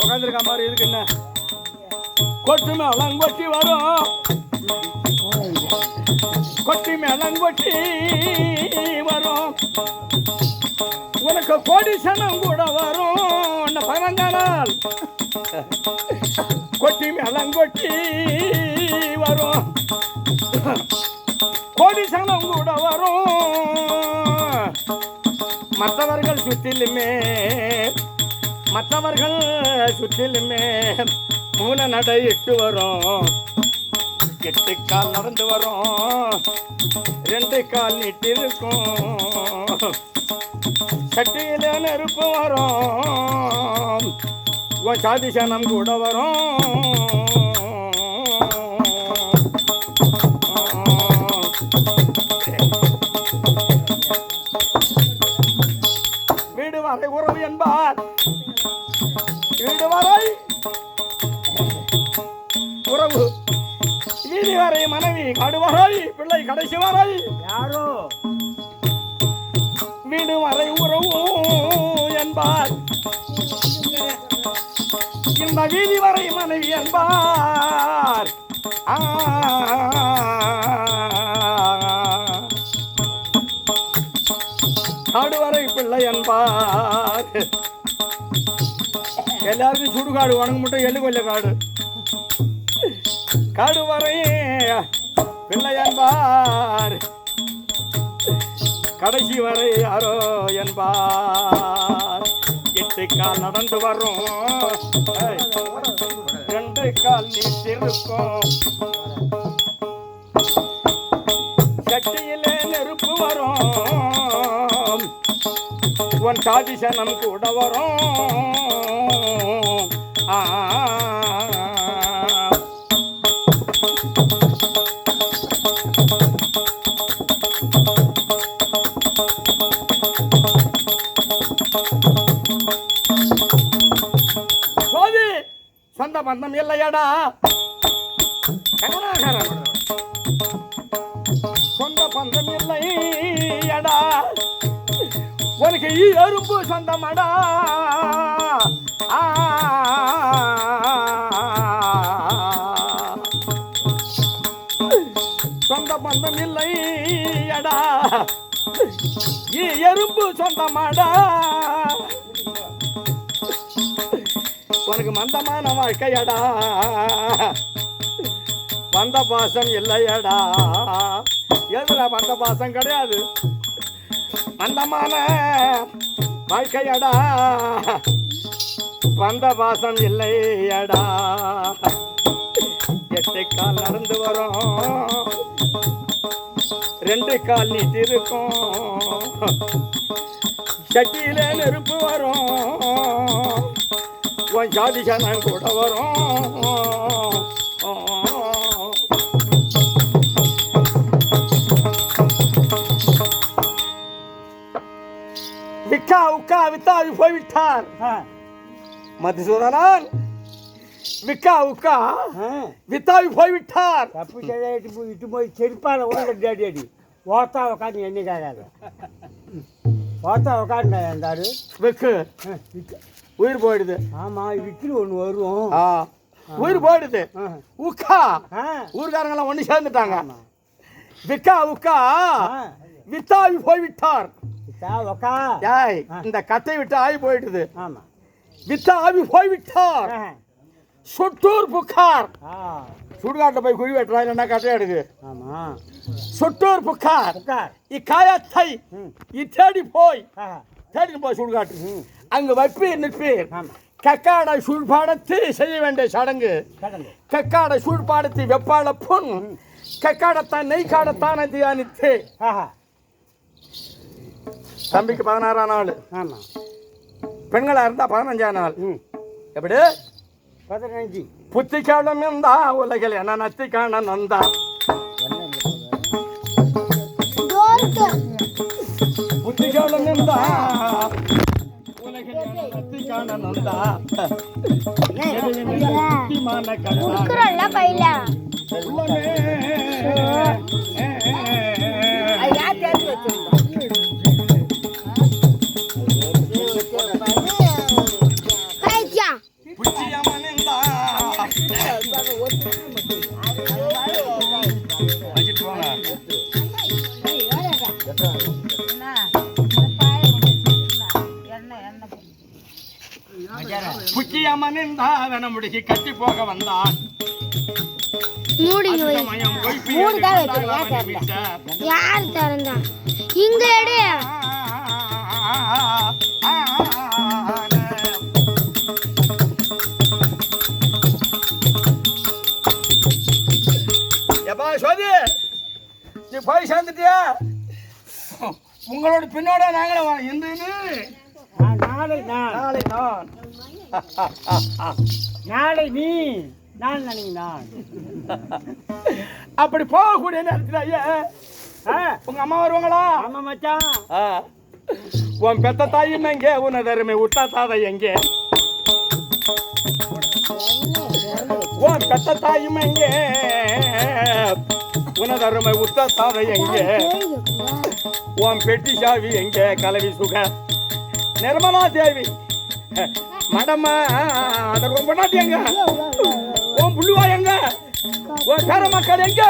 உட்காந்துருக்க மாதிரி இருக்கு என்ன கொட்டு மேலங்கொட்டி வரும் கொட்டி மேலங்கொட்டி வரும் உனக்கு கோடி சனம் கூட வரும் 15 நாள் கொட்டி மேலங்கொட்டி வரும் கோடி சனம் கூட வரும் மற்றவர்கள் சுற்றிலுமே 3 நடை இட்டு வரும் 8 கால் நடந்து வரும் 2 கால் நீட்டி இருக்கும் சட்டியில நெருப்பு வரும் உன் சாதி சனம் கூட வரும் வீடு வரை உறவு என்பார் வீடு வரை உறவு வீதி வரை மனைவி காடு வரை பிள்ளை கடைசி வரை யாரோ வீடு வரை உறவு என்பார் இந்த வீதி வரை மனைவி என்பார் காடு வரை பிள்ளை என்பார் எல்லாருக்கும் சுடுகாடு உனக்கு மட்டும் எள்ளு கொல்ல காடு காடு வரை பிள்ளை என்பார் கடைசி வரை யாரோ என்பார் 8 கால் நடந்து வரும் 2 கால் நீட்டிருக்கும் சட்டியிலே நெருப்பு வரும் உன் சாதி சனம் கூட வரும் சோதி சொந்த பந்தம் இல்லையடா சொந்த பந்தம் இல்லையடா உனக்கு எறும்பு சொந்தமடா சொந்த பந்தம் இல்லை அடா எறும்பு சொந்தமாடா உனக்கு மந்தமான வாழ்க்கையடா பந்த பாசம் இல்லையடா எதுடா பந்த பாசம் கிடையாது மந்தமான வாழ்க்கையடா பந்த பாசம் இல்லையடா எட்டு கால் நடந்து வரும் ரெண்டு கால் நீட்டு இருக்கும் சட்டியில நெருப்பு வரும் உன் ஜாதி சனம் கூட வரும் விக்கா உக்கா வித்தாவி போய்விட்டார் மதுசூதனான் விக்கா உக்கா வித்தாவி போய்விட்டார் தப்பு செய்து இட்டு போய் செருப்பால் உடனே அடி ஓத்தா உட்காந்து என்ன கேட்காது ஓத்தா உட்காந்து இருந்தாரு விக்கு உயிர் போயிடுது ஆமாம் விக்கில் ஒன்று வரும் உயிர் போயிடுது உக்கா ஊர்காரங்கெல்லாம் ஒன்று சேர்ந்துட்டாங்க விக்கா உக்கா வித்தாவி போய்விட்டார் உக்கா இந்த கத்தை விட்டு ஆகி போயிடுது ஆமாம் வித்தாவி போய்விட்டார் சொட்டூர் புக்கார் சுடுகாட்டில் போய் குழி வெட்டுறாங்க என்ன கட்டையா எடுக்கு ஆமாம் சொட்டூர் புக்கார் புக்கார் இக்காயத்தை தேடி போய் சுடுகாட்டு அங்கு வைப்பு நிற்பீர் கக்காடை சூழ்பாடத்து செய்ய வேண்டிய சடங்கு கக்காடை சூழ்பாடத்து வெப்பாள பொன் கக்காடத்தான் நெய் காடத்தான தியானித்து தம்பிக்கு 16ஆம் நாள் ஆமாம் பெண்களா இருந்தா 15ஆம் நாள் எப்படி 15 புத்திக்காலம் இருந்தா உலகில் என்ன நத்தி காண நந்தா புத்திக்காலம் இருந்தா உலகில் என்ன நத்தி காண நந்தா புக்கியம்மன் முடிக்கு கட்டி போக வந்தான் யார் திறந்தா இங்க எடு எப்பா சோதி நீ போய் சேர்ந்துட்டியா உங்களோட பின்னோட நாங்களும் இன்று நாளை நான் நாளை நான் நாளை நீ நான் நினைங்க நான் அப்படி போகக்கூடிய நேரத்தில் ஐயா உங்க அம்மா வருவாங்களா ஆமாம் மச்சான் உன் பெத்த தாயும் எங்கே உனதருமை விட்டா தாதை எங்கே உன் பெத்த தாயும் எங்கே உனதருமை விட்டா தாதை எங்கே உன் பெட்டி சாவி எங்கே கலவி சுக நிர்மலா தேவி மடம்மா அதற்கு உன் பொண்டாட்டி எங்க உன் புள்ளுவா எங்க உன் பேர மக்கள் எங்க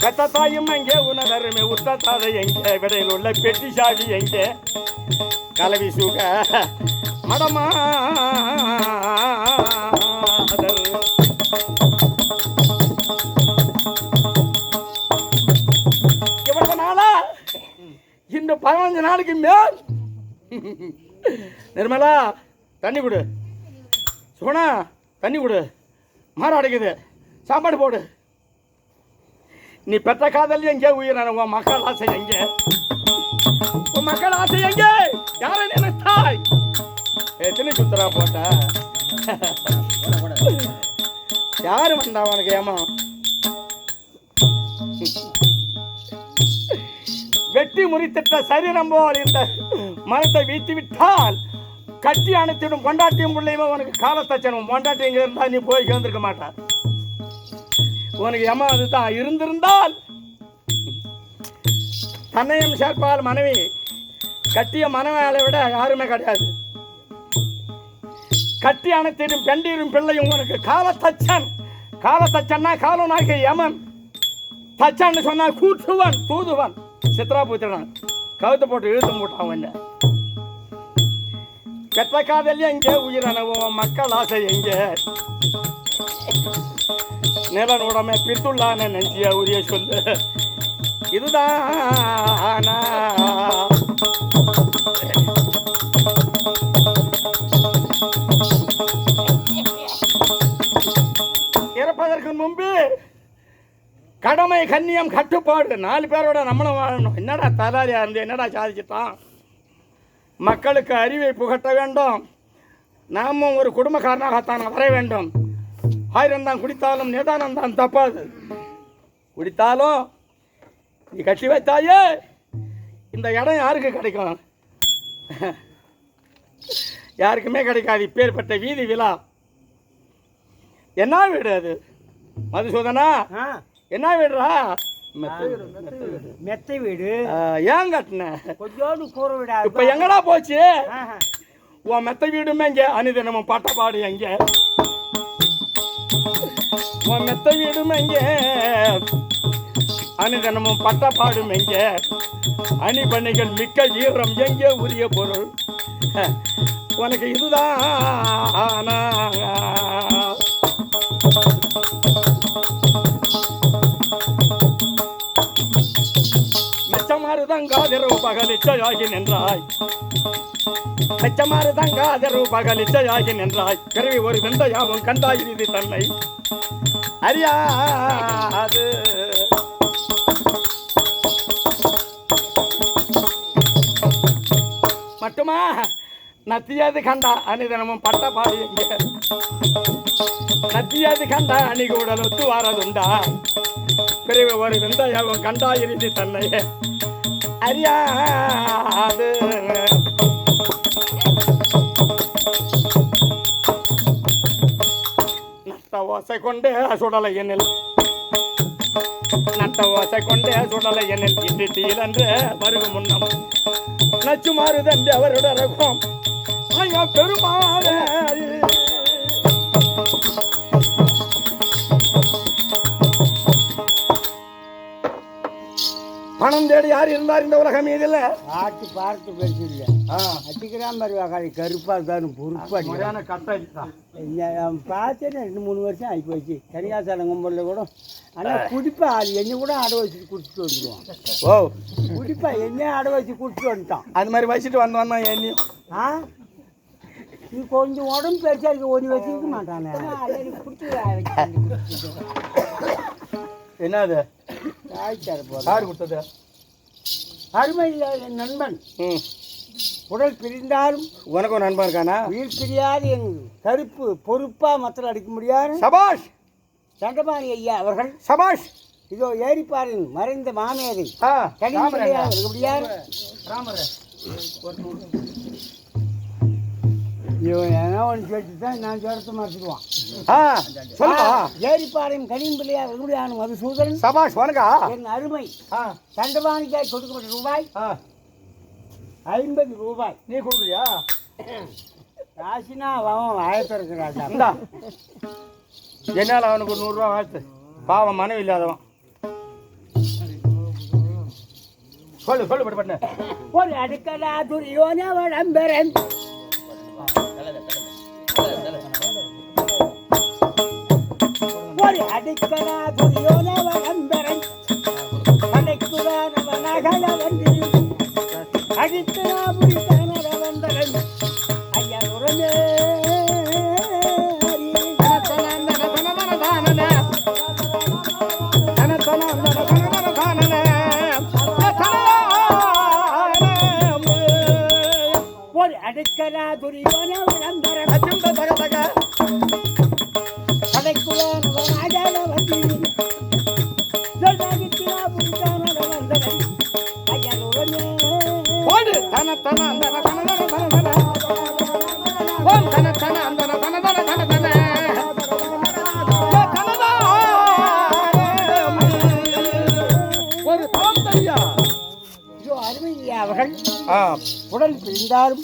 பெத்த தாயும் எங்கே உனதருமை உத்த தாதை எங்கே விடையில் உள்ள பெட்டி சாவி எங்கே கலவி சுக மடம்மா இவ்வளவு நாளா இந்த 15 நாளைக்கு மேல் நிர்மலா தண்ணி கொடு சுகுணா தண்ணி கொடு மாற அடைக்குது சாப்பாடு போடு நீ பெற்ற காதல் எங்கே உயிரான உன் மக்கள் ஆசை எங்கே உன் மக்கள் ஆசை எங்கே யாரை நினைத்தாய் எத்தனை சுத்தரா போட்ட யாரு வந்தா உனக்கு ஏமா வெட்டி முறித்திட்ட சரீரம் போல் இந்த மனத்தை வீழ்த்தி விட்டால் கட்டி அணைத்திடும் பொண்டாட்டியும் பிள்ளையுமே உனக்கு காலத்தச்சனும் பொண்டாட்டி எங்க இருந்தா நீ போய் சேர்ந்திருக்க மாட்டார் உனக்கு ஏமா அதுதான் இருந்திருந்தால் தன்னையும் சேர்ப்பால் மனைவி கட்டிய மனைவியாலை விட யாருமே கிடையாது கட்டி அணைத்திடும் பெண்டீரும் பிள்ளையும் உனக்கு காலத்தச்சன்னா காலனாகிய யமன் தச்சான்னு சொன்னா கூட்டுவான் தூதுவான் சித்ரா பூத்திரான் கவுத்த போட்டு இழுத்து போட்டான் என்ன பெற்ற காதல் எங்கே உயிரனவும் மக்கள் ஆசை எங்கே நிலன் உடமை பித்துள்ளான நெஞ்சிய உரிய சொல்லு இதுதானா இறப்பதற்கு முன்பு கடமை கண்ணியம் கட்டுப்பாடு 4 பேரோட நம்மளும் வாழணும் என்னடா தலாரியா இருந்து என்னடா சாதிச்சிட்டான் மக்களுக்கு அறிவை புகட்ட வேண்டும் நாமும் ஒரு குடும்பக்காரனாகத்தான் வர வேண்டும் 1000 தான் குடித்தாலும் நிதானம் தான் தப்பாது குடித்தாலும் நீ கட்டி வைத்தாயே இந்த இடம் யாருக்கு கிடைக்கும் யாருக்குமே கிடைக்காது இப்பேற்பட்ட வீதி விழா என்ன வீடு அது மதுசூதனா என்ன வீடுறா மெத்தை வீடு ஏன் கட்டின கொஞ்சோண்டு கூற விடா இப்ப எங்கடா போச்சு உன் மெத்த வீடுமே எங்க அனுதினமும் பாட்ட பாடு எங்க உன் மெத்த வீடும் எங்க அனுதினமும் பட்ட பாடும் எங்க அணிபணிகள் மிக்க ஈரம் எங்கே உரிய பொருள் உனக்கு இதுதான் மெச்சமாறு தங்காதிரவு பகலிச்சையாகி நின்றாய் மெச்சமாறு தங்காதிரவு பகலிச்சையாகி நின்றாய் பிறவி ஒரு வெந்தையாவும் கண்டாயிரிதி தன்னை அறியாது மட்டுமா நத்தியாது கண்டா அனிதனமும் பட்ட பாடு எங்க நத்தியாது கண்டா அணிகு உடல் ஒத்து வாரதுண்டா பிறகு ஒரு வெந்தயாவும் கண்டா இறுதி தன்னை அறியாது நட்ட ஓசை கொண்டே சுடலை எண்ணில் நட்ட ஓசை கொண்டே சுடலை எண்ணில் இன்று தீலன்று வருகு முன்னம் நச்சு மாறுதண்டு அவருடைய ரகம் ஐயா பெருமாளே பணம் தேடி யார் இருந்தார் இந்த உலகம் மீதில் ஆட்டு பார்த்து பெருசு இல்லை அடிக்கிறான் பருவாக்காரி கருப்பாக தான் பொறுப்பாடி கட்டை பார்த்தேன்னு 2-3 வருஷம் ஆகி போச்சு கரிகாசாலம் கும்பலில் கூட ஆனால் குடிப்பா அது என்ன கூட அடை வச்சுட்டு குடிச்சிட்டு வந்துடுவான் ஓ குடிப்பா என்ன அடை வச்சு குடிச்சிட்டு வந்துட்டான் அது மாதிரி வச்சுட்டு வந்தோன்னா என்னையும் நீ கொஞ்சம் உடம்பு பெருசா இருக்கு ஒன்று வச்சுருக்க மாட்டானே என்னது யார் கொடுத்தது அருமை இல்லை என் நண்பன் உடல் பிரிந்தாலும் உனக்கு ஒரு நண்பன் இருக்கானா உயிர் பிரியாது என் கருப்பு பொறுப்பா மத்தியில் அடிக்க முடியாது சபாஷ் சண்டமாரி ஐயா அவர்கள் சபாஷ் இதோ ஏரிப்பாரின் மறைந்த மாமேதை முடியாது இவன் என்ன ஒன்று கேட்டுதான் நான் சொல்றத மறைச்சிக்குவான் ஏரிப்பாளையம் கனியும் பிள்ளையா வெகுடியான மதுசூதன் சபாஷ் வணக்கா என் அருமை தண்டபாணிக்காய் கொடுக்கப்பட்ட ரூபாய் 50 ரூபாய் நீ கொடுக்குறியா ராசினா அவன் ஆயத்திருக்கிறான் என்னால் அவனுக்கு 100 ரூபா வாழ்த்து பாவம் மனைவி இல்லாதவன் சொல்லு சொல்லு பட்டு பண்ண ஒரு அடுக்கலா துரியோன வளம்பெறன் ஒரு அடிக்கலா துரியோன வளம்பெறன் அடைக்குறானவனகல வந்து அடித்தனா புரித்தான வந்தரன் ஐயா உறமே ஒரு அடிக்கலா துரியோன வளம்பெறன் அவர்கள் உடல் பிரிந்தாலும்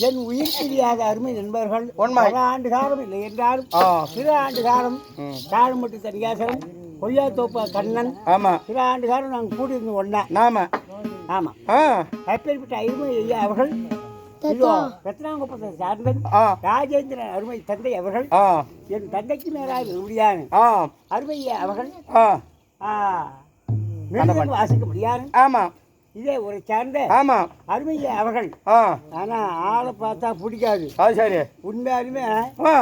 என் உயிர் தெரியாத அருமை நண்பர்கள் பல ஆண்டு காலம் இல்லை என்றாலும் சிறு ஆண்டு காலம் தாழ்மட்டு தனியாசனம் கொய்யாத்தோப்பு கண்ணன் ஆமா சில ஆண்டுகாரம் நாங்கள் கூடியிருந்தோம் ஒன்றா. நாம ஆமாம். ஆ அப்பேற்பட்ட அருமை ஐயா அவர்கள் இதோ ரத்னாங்குப்பத்தை சார்ந்த ராஜேந்திரன் அருமை தந்தை அவர்கள் ஆ என் தந்தைக்கு மேலாக முடியாது ஆ அருமை ஐயா அவர்கள் ஆ வாசிக்க முடியாது. ஆமா இதே ஒரு சார்ந்த ஆமா அருமை ஐயா அவர்கள். ஆ ஆனா ஆளை பார்த்தா பிடிக்காது. அது சரி உண்மையாலுமே ஆ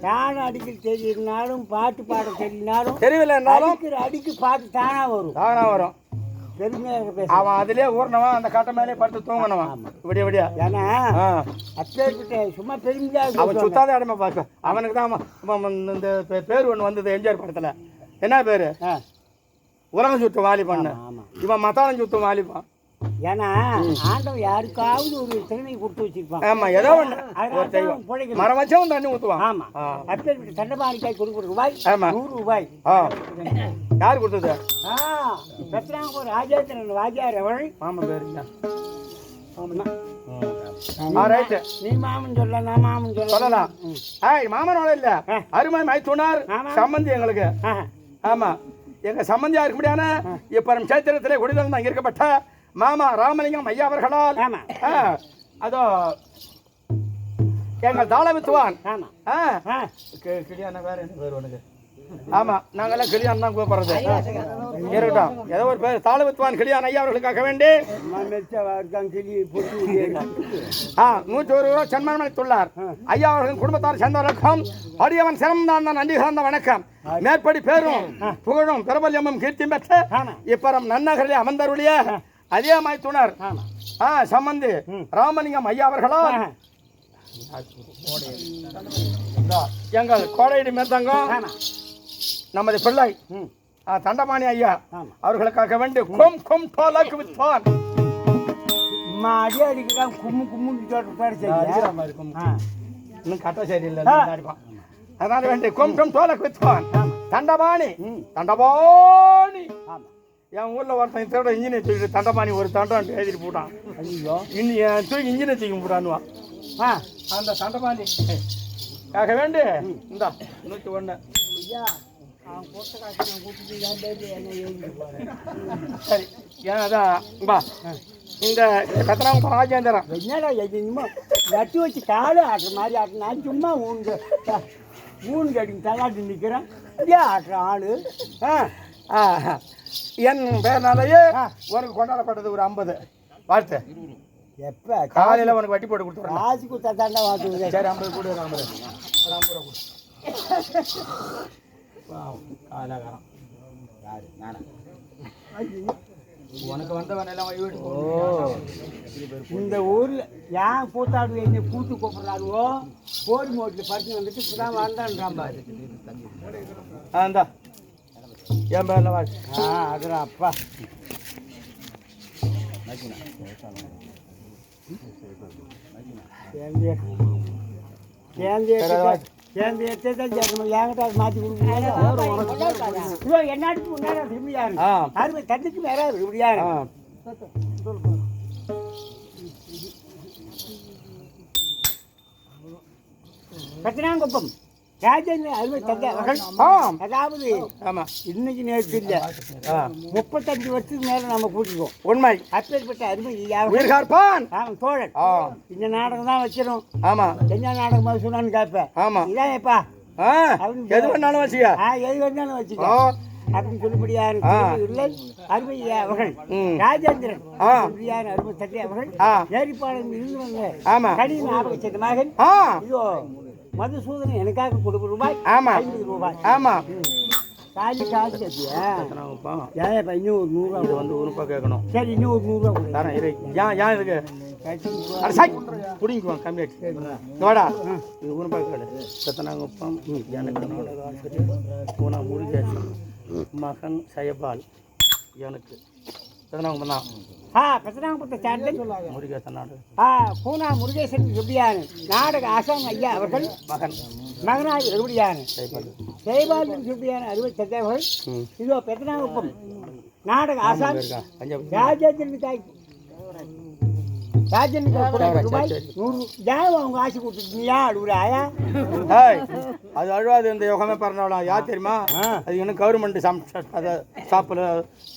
தான அடிக்க தெரியினாலும் பாட்டு பாட தெரியினாலும் தெரியல இருந்தாலும் அடிக்கு பாட்டு தானா வரும். தானா வரும். பெருமையாக பேச அவன் அதிலே ஊர்னவன் அந்த கட்டை மேலே படுத்து தூங்கினவன் விடிய விடியா. ஏன்னா அப்பேற்பட்ட சும்மா பெருமையாக அவன் சுத்தாத இடமா பார்க்க அவனுக்கு தான் இந்த பேர் ஒன்று வந்தது எம்ஜிஆர் படத்துல. என்ன பேரு? உலகம் சுற்றும் வாலிபான்னு. இவன் மத்தாளம் சுற்றும் வாலிபான். ஏன்னா ஆண்டவன் யாருக்காவது ஒரு திறமை கொடுத்து வச்சிருப்பான். ஆமா ஏதோ ஒண்ணு மரம் வச்சவன் தண்ணி ஊத்துவான். ஆமா அப்பேற்பட்ட தண்டபாணிக்காய் கொடுக்குற ரூபாய் ஆமா 100 ரூபாய். யாரு கொடுத்தது? ரத்னாங்கூர் ராஜேந்திரன் வாஜியார் அவர்கள். மாமன் பேருங்க. நீ மாமன் சொல்ல நான் மாமன் சொல்லலாம். மாமனோட இல்ல அருமை மைத்துனார் சம்பந்தி எங்களுக்கு. ஆமா எங்க சம்பந்தியா இருக்க முடியாத இப்ப நம்ம சேத்திரத்திலே குடிதல் தான் இருக்கப்பட்ட மாமா ராமலிங்கம் ஐயா அவர்களால் அதோ எங்கள் தாள வித்துவான். கிளியான வேற என்ன பேர் உனக்கு? ஆமா நாங்கெல்லாம் கிளியான் தான் கூப்பிடுறது. இருக்கட்டும் ஏதோ ஒரு பேர் தாள வித்துவான் கிளியான் ஐயா அவர்களுக்காக வேண்டி 101 ரூபா சன்மானம் அளித்துள்ளார். ஐயா அவர்களின் குடும்பத்தார் சேர்ந்தவர்களுக்கும் அடியவன் சிறந்தான் நன்றி கலந்த வணக்கம். மேற்படி பேரும் புகழும் பிரபல்யமும் கீர்த்தியும் பெற்ற இப்பறம் நன்னகரிலே அமர்ந்தருளிய அதே மைத்துனர் சம்பந்தி ராமலிங்கம் ஐயா அவர்களால் எங்கள் கோடையடி மேற்தங்கம் நமது பிள்ளை தண்டபாணி ஐயா அவர்களுக்காக வேண்டி கும் கும் டோலக் வித்வான் அடி அடிக்கிறான் கும்மு கும்முன்னு இன்னும் கட்ட சரியில்லை அடிப்பான். அதனால வேண்டி கும் கும் டோலக் வித்வான் தண்டபாணி தண்டபாணி. என் ஊர்ல ஒருத்தன் இதோட இன்ஜினியர் தூக்கிட்டு தண்டபாணி ஒரு தண்டம் எழுதிட்டு போட்டான். தூக்கி இன்ஜினியர் தூக்கி போட்டானுவான். அந்த தண்டபாணி காக்க வேண்டி இந்த 101 சரி ஏன்னாதான் இந்த ரத்னாங்குப்பம் ராஜேந்திரன் என்னடா நட்டு வச்சு காலை ஆட்டுற மாதிரி ஆட்டுனா சும்மா ஊன் கடிங்க தலாட்டு நிற்கிறேன் ஆட்டுற ஆளு. என் பேர்னாலேயே உனக்கு கொண்டாடப்பட்டது ஒரு 50 வாழ்த்து. எப்போ காலையில் உனக்கு வட்டி போட்டு கொடுத்துருவேன். காசு கொடுத்தா தாண்டா வாத்துக்குது. சரி 50 கூட 50 ரூபா கொடு. காலகாரம் உனக்கு வந்தவன் எல்லாம் வீடு. இந்த ஊரில் ஏன் கூத்தாடு என்ன கூத்து கூப்பிட்றாருவோ போடி மோட்டில் படுத்து வந்துட்டு இப்பதான் வந்தான்றான் பாரு. இந்தா என் பேரில் வா. அதுதான் அப்பா சேர்ந்து என்கிட்ட மாற்றி கொடுக்குறோம். என்னடுக்கு முன்னாடி திரும்பியாரு அருமை தண்ணிக்கு மேலே இப்படியாரு. ரத்னாங்குப்பம் ராஜேந்திரன் அருமை தந்தை அவர்கள். அதாவது இன்னைக்கு நேற்று இல்லை 35 வருஷத்துக்கு மேல நம்ம கூட்டிக்குவோம். உண்மை அப்பேற்பட்ட அருமை தோழன். இந்த நாடகம் தான் வச்சிடும். ஆமா என்ன நாடகமா சொன்னான்னு கேட்பேன். ஆமா இதான் எப்பா எது வேணாலும் வச்சுக்க எது வேணாலும் வச்சுக்கோ அப்படின்னு சொல்லும்படியாரு அருமை அவர்கள் ராஜேந்திரன் அருமை தந்தை அவர்கள் ஏரிப்பாளையம் இருந்து வந்த கடி ஞாபக சின்னமாக இதோ மதுசூதனை எனக்காக கொடுக்க ரூபாய் 50 ரூபாய். ஆமா காலி காசு ஏன்ப்பா இன்னும் ஒரு 100 ரூபா வந்து உனப்பா கேட்கணும். சரி இன்னும் ஒரு 100 ரூபா தரேன் ஏன் இருக்கு புடிங்குவான் கம்மியாச்சு வாடா இது உனப்பா கேடு. ரத்னாங்குப்பம் எனக்கு பூனா முருகேசன் மகன் சயபால் எனக்கு ரத்னாங்குப்பம் தான். ரத்னாங்குப்பத்தை சார்ந்த முருகேசன் நாடு பூனா முருகேசன் எப்படியான நாடக ஆசான் ஐயா அவர்கள் மகனாய் எப்படியான ஜெயபால் எப்படியான அறுவை சந்தேகங்கள் இதோ ரத்னாங்குப்பம் நாடக ஆசான் ராஜேந்திரன் தாய் ராஜனுக்கு ரூபாய் 100. ஏன் அவங்க ஆசை கொடுத்துருக்கீங்களா அழுகுறாயா? அது அழுவாது. இந்த யோகமே பிறந்தவளா யார் தெரியுமா? அது இன்னும் கவர்மெண்ட் அதை ஸ்டாப்பில்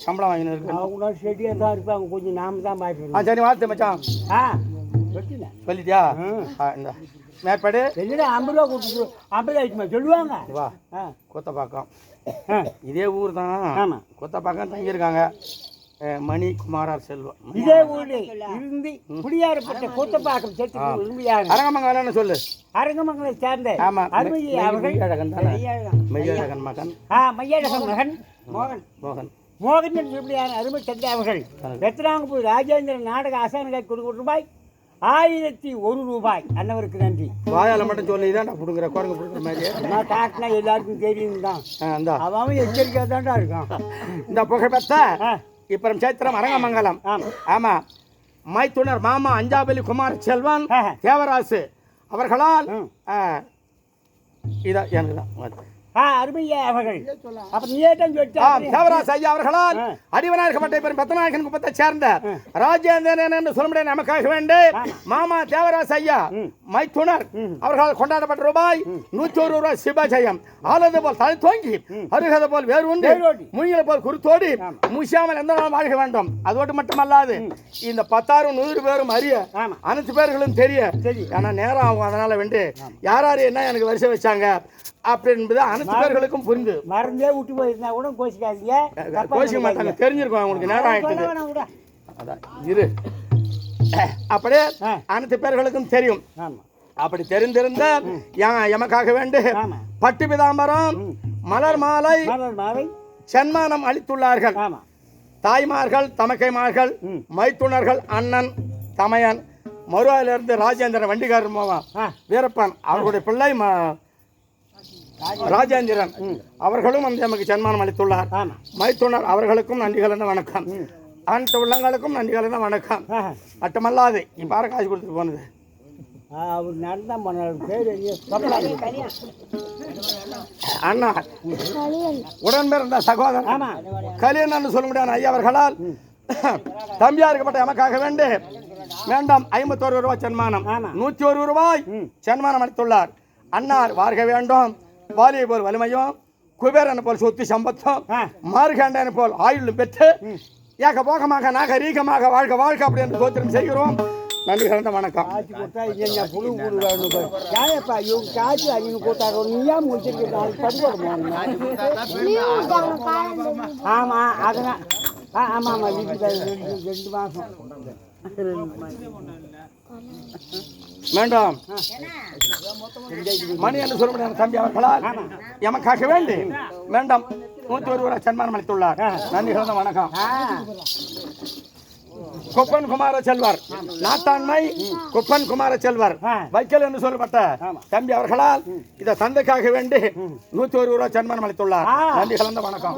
சம்பளம் வாங்கினு இருக்கு. அவங்க செடியாக தான் இருப்பாங்க. கொஞ்சம் நாம தான் பாய்ப்போம். சரி வாழ்த்து மச்சான். சொல்லிட்டியா? இந்த மேற்பாடு என்னடா 50 ரூபா கொடுத்துரு. 50 ஆயிடுமா சொல்லுவாங்க. வா கொத்தப்பாக்கம் இதே ஊர் தான். ஆமாம், கொத்தப்பாக்கம் தங்கியிருக்காங்க மணி குமாரார் செல்வம். இதே ஊரில் இருந்து குடியாரப்பட்ட கொத்தப்பாக்கம் சேர்த்து விரும்பியாங்க. அரங்கமங்கலன்னு சொல்லு. அரங்கமங்கலை சேர்ந்த மெய்யழகன் தானே? மெய்யழகன் மகன். மையழகன் மகன் மோகன். மோகன் மோகன் என்று சொல்லியான அருமை தந்தை அவர்கள் ரத்னாங்கபுரி ராஜேந்திரன் நாடக ஆசானுக்கு கொடுக்க ரூபாய் 1001 ரூபாய். அன்னவருக்கு நன்றி. வாயால் மட்டும் சொல்லி தான் நான் கொடுக்குறேன். குரங்கு கொடுக்குற மாதிரி நான் காட்டினா எல்லாருக்கும் தெரியும் தான். அவன் எச்சரிக்கையாக தான்டா இருக்கான். இந்த புகைப்பட்ட இப்பறம் சேத்திரம் அரங்கமங்கலம். ஆமா மைத்துனர் மாமா அஞ்சாபலி குமார் செல்வன் தேவராசு அவர்களால் இதான் எனக்கு தான் அருமையா அவர்கள். அப்ப நீ ஏன் சொல்லிட்டா? தேவராஜ் ஐயா அவர்களால் அடிவனார்க்கப்பட்ட பெரும் பெத்தநாயகன் குப்பத்தை சேர்ந்த ராஜேந்திரன் என்று சொல்ல முடியாது நமக்காக வேண்டி மாமா தேவராஜ் ஐயா மைத்துனர் அவர்களால் கொண்டாடப்பட்ட ரூபாய் 101 ரூபாய் சிவஜயம். ஆலது போல் தலை தோங்கி அருகதை போல் வேறு ஒன்று முயல போல் குருத்தோடி முஷாமல் எந்த நாளும் வாழ்க வேண்டும். அதோடு மட்டுமல்லாது இந்த 10,000 100 பேரும் அறிய அனைத்து பேர்களும் தெரிய. ஏன்னா நேரம் ஆகும். அதனால வேண்டி யார் யார் என்ன எனக்கு வரிசை வச்சாங்க அப்படி என்பது அனைத்து பேர்களுக்கும் புரிந்து மறந்தே விட்டு போயிருந்தா கூட கோச்சிக்காதீங்க. கோச்சிக்க மாட்டாங்க. தெரிஞ்சிருக்கும் அவங்களுக்கு நேரம் ஆயிட்டு. அதான் இரு அப்படியே அனைத்து பேர்களுக்கும் தெரியும். அப்படி தெரிந்திருந்த எமக்காக வேண்டு பட்டு பிதாம்பரம் மலர் மாலை சன்மானம் அளித்துள்ளார்கள். தாய்மார்கள் தமக்கைமார்கள் மைத்துனர்கள் அண்ணன் தமையன் மருவாயிலிருந்து ராஜேந்திரன் வண்டிகாரர் மோகன் வீரப்பன் அவர்களுடைய பிள்ளை ராஜேந்திரன் அவர்களும் வந்து நமக்கு சன்மானம் அளித்துள்ளார். மைத்துனர் அவர்களுக்கும் நன்றி கலந்த வணக்கம். அனைத்து உள்ளங்களுக்கும் நன்றி கலந்த வணக்கம். மட்டுமல்லாது இப்போ யாரும் காசு கொடுத்துட்டு போனது அவர் நடந்தான் பேர் அண்ணா உடன்பிறந்த சகோதரன் கலியன் சொல்ல முடியாது ஐயா அவர்களால் தம்பியா இருக்கப்பட்ட எமக்காக வேண்டு வேண்டாம் 51 ரூபாய் சன்மானம் 101 ரூபாய் சன்மானம் அளித்துள்ளார். அன்னார் வாழ்க வேண்டும். வாலியை போல் வலிமையும் குபேரன் போல் சொத்து சம்பத்தும் மார்கண்டன் போல் ஆயுளும் பெற்று ஏக போகமாக நாகரீகமாக வாழ்க வாழ்க அப்படி என்று சோத்திரம் செய்கிறோம். நன்றி கலந்த வணக்கம். ஆமா அதெல்லாம் ஆமா ஆமா 2 மாசம் வேண்டாம் மணி என்று சொல்ல முடியாது தம்பி அவர்களால் எமக்காக வேண்டி வேண்டாம் 101 ரூபாய் சன்மானம் அளித்துள்ளார். நன்றி கலந்த வணக்கம். கொப்பன் குமார செல்வர் நாட்டாண்மை கொப்பன் குமார செல்வர் வைக்கல் என்று சொல்லப்பட்ட தம்பி அவர்களால் இதை தந்தைக்காக வேண்டி 101 ரூபாய் சன்மானம் அளித்துள்ளார். நன்றி கலந்த வணக்கம்.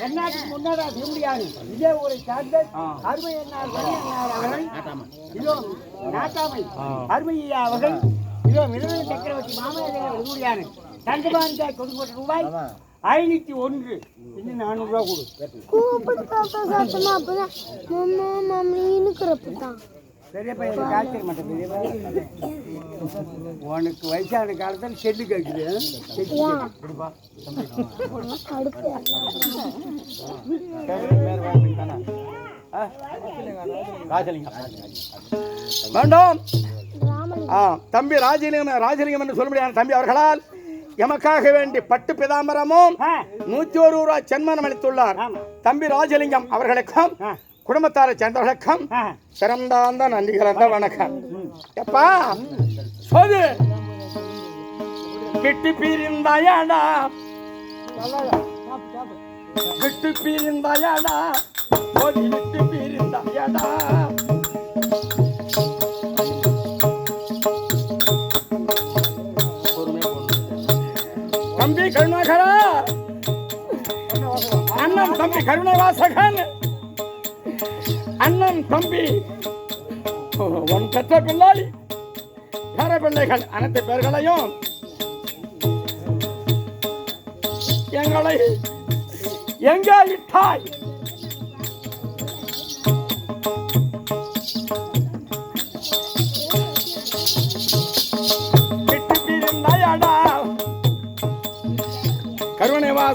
என்னாச்சு முன்னாடா திரும்பியாங்க இதே ஊரை சார்ந்த அருமை என்னார் அவர்கள் இதோ நாட்டாமை அருமையா அவர்கள் இதோ மிருக சக்கரவர்த்தி மாமல்ல விரும்பியானு தண்டபாந்தாய் கொடுக்கப்பட்ட ரூபாய் 501. இன்னும் 400 ரூபா கொடு. பெரிய பையன் காய்ச்சல் மாட்டேன். உனக்கு வயசான காலத்தில் செல்லு கேட்குது. வேண்டாம் தம்பி ராஜலிங்கம் என்று சொல்ல முடியாது தம்பி அவர்களால் எமக்காக வேண்டி பட்டு பிதாம்பரமும் 101 ரூபாய் சன்மானம் அளித்துள்ளார். தம்பி ராஜலிங்கம் அவர்களுக்கும் குடும்பத்தாரை சேர்ந்தவர்களுக்கும் சிறந்தாந்த நன்றி கலந்த வணக்கம். எப்பா சொல்லு விட்டு பிரிந்தாயாடா விட்டு பிரிந்தாயாடா விட்டு பிரிந்தாயாடா தம்பி கருணாகரா அண்ணன் தம்பி கருணவாசகன் அண்ணன் தம்பி உன் பெற்ற பிள்ளை பேர பிள்ளைகள் அனைத்து பேர்களையும் எங்களை எங்கே இட்டாய்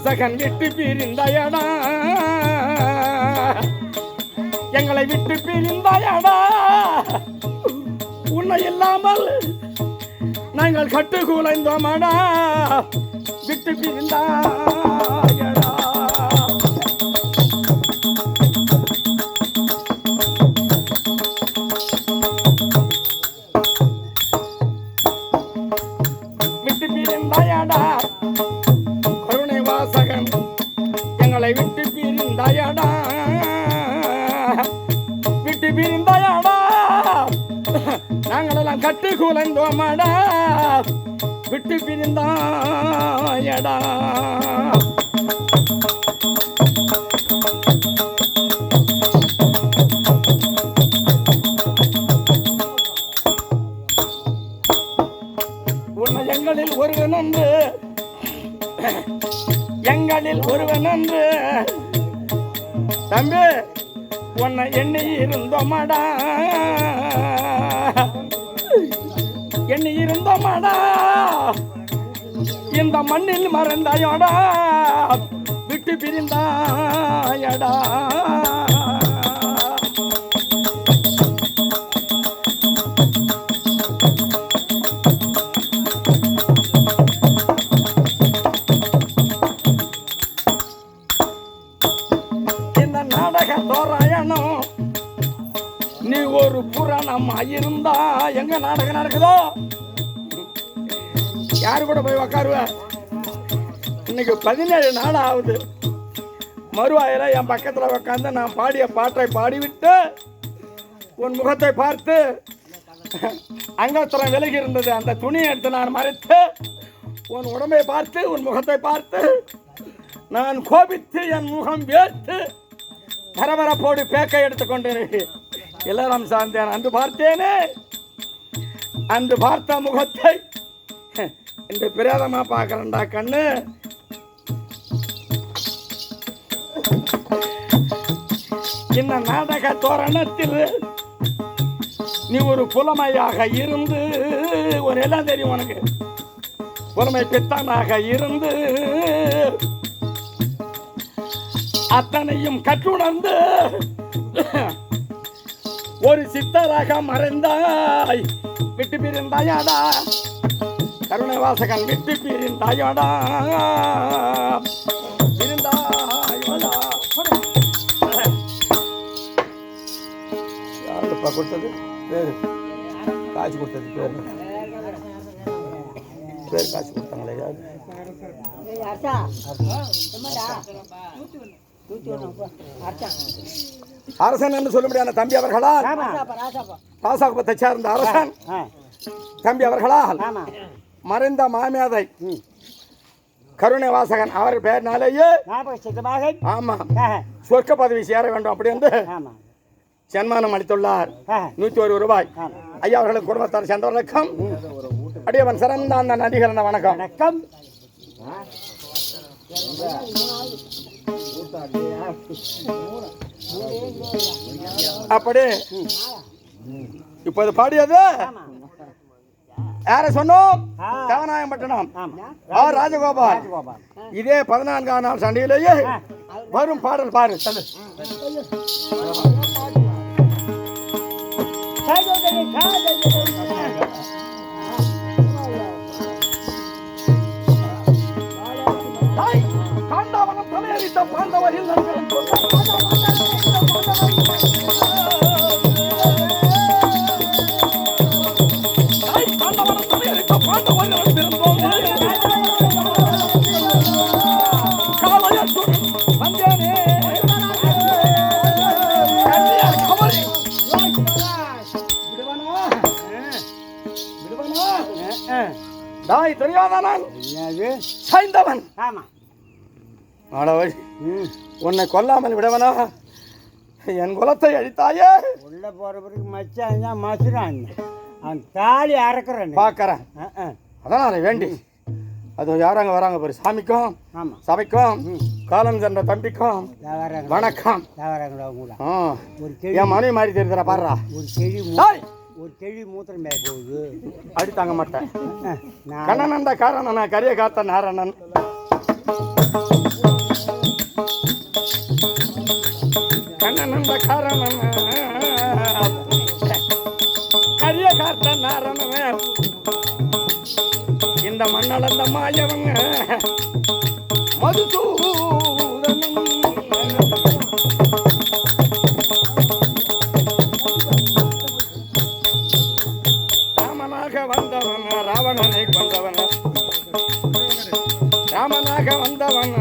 வாசகன் விட்டு பிரிந்தாயடா, எங்களை விட்டு பிரிந்தாயடா, உன்னை இல்லாமல் நாங்கள் கட்டு குலைந்தோமடா, விட்டு பிரிந்தாயடா. விட்டு பிரிந்தாயடா கருணை வாசகன், எங்களை விட்டு பிரிந்தாயடா, விட்டு பிரிந்தாயடா, நாங்களெல்லாம் கட்டு குலைந்தோமாடா, விட்டு பிரிந்தாயடா. உன்னை எங்களில் ஒருவன் என்று, எங்களில் ஒருவன் என்று தம்பி உன்னை எண்ணி இருந்தோமாடா, எண்ணி இருந்தோமாடா, இந்த மண்ணில் மறந்தாயோடா, விட்டு பிரிந்தாயடா. இந்த நாடக தோராயணம் நீ ஒரு புராணமா இருந்தா எங்க நாடகம் நடக்குதோ யாரு கூட போய் உக்காருவ. இன்னைக்கு 17 நாள் ஆகுது. மறுவாயில என் பக்கத்துல உக்காந்து நான் பாடிய பாட்டை பாடிவிட்டு உன் முகத்தை பார்த்து அங்கத்திரம் விலகி இருந்தது அந்த துணியை எடுத்து நான் மறைத்து உன் உடம்பை பார்த்து உன் முகத்தை பார்த்து நான் கோபித்து என் முகம் வேர்த்து பரபரப்போடு பேக்கை எடுத்துக்கொண்டேன். எல்லாரும் சார்ந்தேன். அன்று பார்த்தேனே, அன்று பார்த்த முகத்தை இந்த பிரேதமா பார்க்கறேன்டா கண்ணு. இந்த நாடக தோரணத்தில் நீ ஒரு புலமையாக இருந்து, ஒரு எல்லாம் தெரியும் உனக்கு, புலமை பித்தானாக இருந்து அத்தனையும் கற்றுணர்ந்து ஒரு சித்தராக மறைந்தாய், விட்டு பிரிந்தாயாடா கருணை வாசகன், விட்டு பிரிந்தாயாடா பிரிந்தாயோடா. யாருப்பா கொடுத்தது பேரு? காசு கொடுத்தது பேரு? பேர் காசு கொடுத்தாங்களே யாரு? அரசன் என்று சொல்ல முடியாத தம்பி அவர்களால், பாசாகுபத்தை சேர்ந்த அரசன் தம்பி அவர்களால் மறைந்த மாமேதை கருணை வாசகன் அவர் பெயர்னாலேயே ஆமா சொர்க்க பதவி சேர வேண்டும் அப்படி என்று சன்மானம் அளித்துள்ளார். 101 ரூபாய். ஐயா அவர்களுக்கு குடும்பத்தார் சென்ற வணக்கம். அடியவன் சிறந்த அந்த நடிகர் வணக்கம். வணக்கம். அப்படி இப்போது பாடியது யார சொன்னோம்? தேவநாயம்பட்டினம் ஆர் ராஜகோபால். இதே 14ஆம் நாள் சண்டையிலேயே வரும் பாடல் பாரு. காண்டாவனம் தலையறித்த பாண்டவரில் சாய்ந்தவன் உன்னை கொல்லாமல் விடவனா? என் குலத்தை அழித்தாயே. உள்ள போற பிறகு மச்சான் மசுறான், அவன் தாலி அறக்குறேன் பார்க்கறேன். அதான் வேண்டி அது யாராங்க வராங்க பாரு. சாமிக்கும் சபைக்கும் காலம் சென்ற தம்பிக்கும் வணக்கம். என் மனைவி மாதிரி தெரியுதுடா பாருடா. ஒரு செடி மூத்திரம் மேல போகுது, அடி தாங்க மாட்டேன். கண்ணனந்த காரணன் கரிய காத்த நாரணன் ஆனந்த காரணம் கரிய காத்த நாரணமே இந்த மண்ணளந்த மாயவங்க மதுசூதனம் ராமனாக வந்தவன் ராவணனை கொண்டவன் ராமனாக வந்தவன்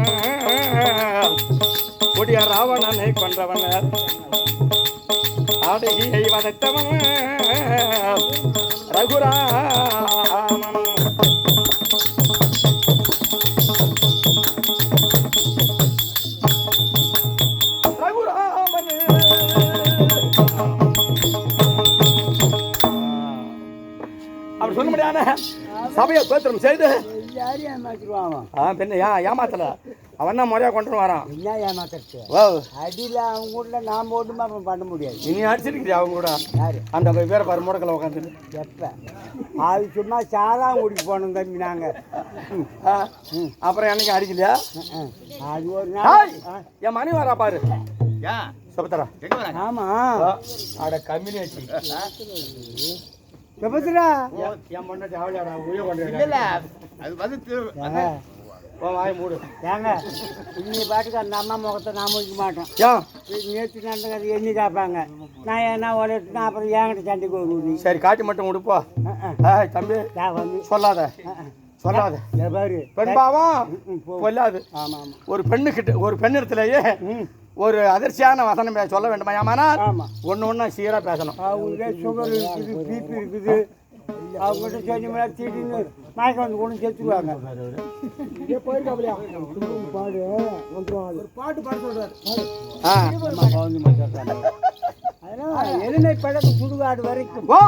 கொடிய ராவணனை கொன்றவன் ஆடகியை வதைத்தவன் ரகுராமன் ரகுராமன் அப்படி சொல்ல முடியாத சபையை தோத்திரம் செய்து யாரும் ஏமாத்திடுவான் பின்ன ஏமாத்தல அவன் தான் முறையா கொண்டு வரான் என்ன ஏமாத்துறது ஓ அடியில் அவங்க கூட நாம் போட்டுமா அப்புறம் பண்ண முடியாது இனி அடிச்சிருக்கிறியா அவங்க கூட யாரு அந்த பேரை பாரு முடக்கல உட்காந்து எப்போ அது சும்மா சாராம் குடிக்கு போனோம் தம்பி நாங்கள் அப்புறம் என்னைக்கு அடிக்கலையா அது ஒரு நாள் என் மணி வரா பாரு சுபத்ரா ஆமாம் அட கம்மினி ஆச்சு சுபத்ரா என் பொண்ணு அவளியாடா உய கொண்டு அது வந்து வாய் மூடு ஏங்க இன்னி பாட்டுக்கு அந்த அம்மா முகத்தை நான் முடிக்க மாட்டோம் ஏன் நேற்று நடந்தது எண்ணி காப்பாங்க நான் என்ன உடனே அப்புறம் என்கிட்ட சண்டைக்கு போகுது சரி காட்டி மட்டும் கொடுப்போ தம்பி வந்து சொல்லாத சொல்லாத பாரு பெண் பாவம் கொல்லாது ஆமாம் ஆமாம் ஒரு பெண்ணுக்கிட்ட ஒரு பெண்ணிடத்திலேயே ஒரு அதிர்ச்சியான வசனம் சொல்ல வேண்டுமா ஏமானா ஆமாம் ஒன்று ஒன்றா சீராக பேசணும் அவங்களுக்கு சுகர் இருக்குது பிபி இருக்குது அவங்ககிட்ட செஞ்சு மேலே தீட்டின்னு மயக்கம் வந்து கொண்டு சேர்த்துருவாங்க பாட்டு பாட சொல்றாரு எளிமை பழக்கம் சுடுகாடு வரைக்கும் ஓ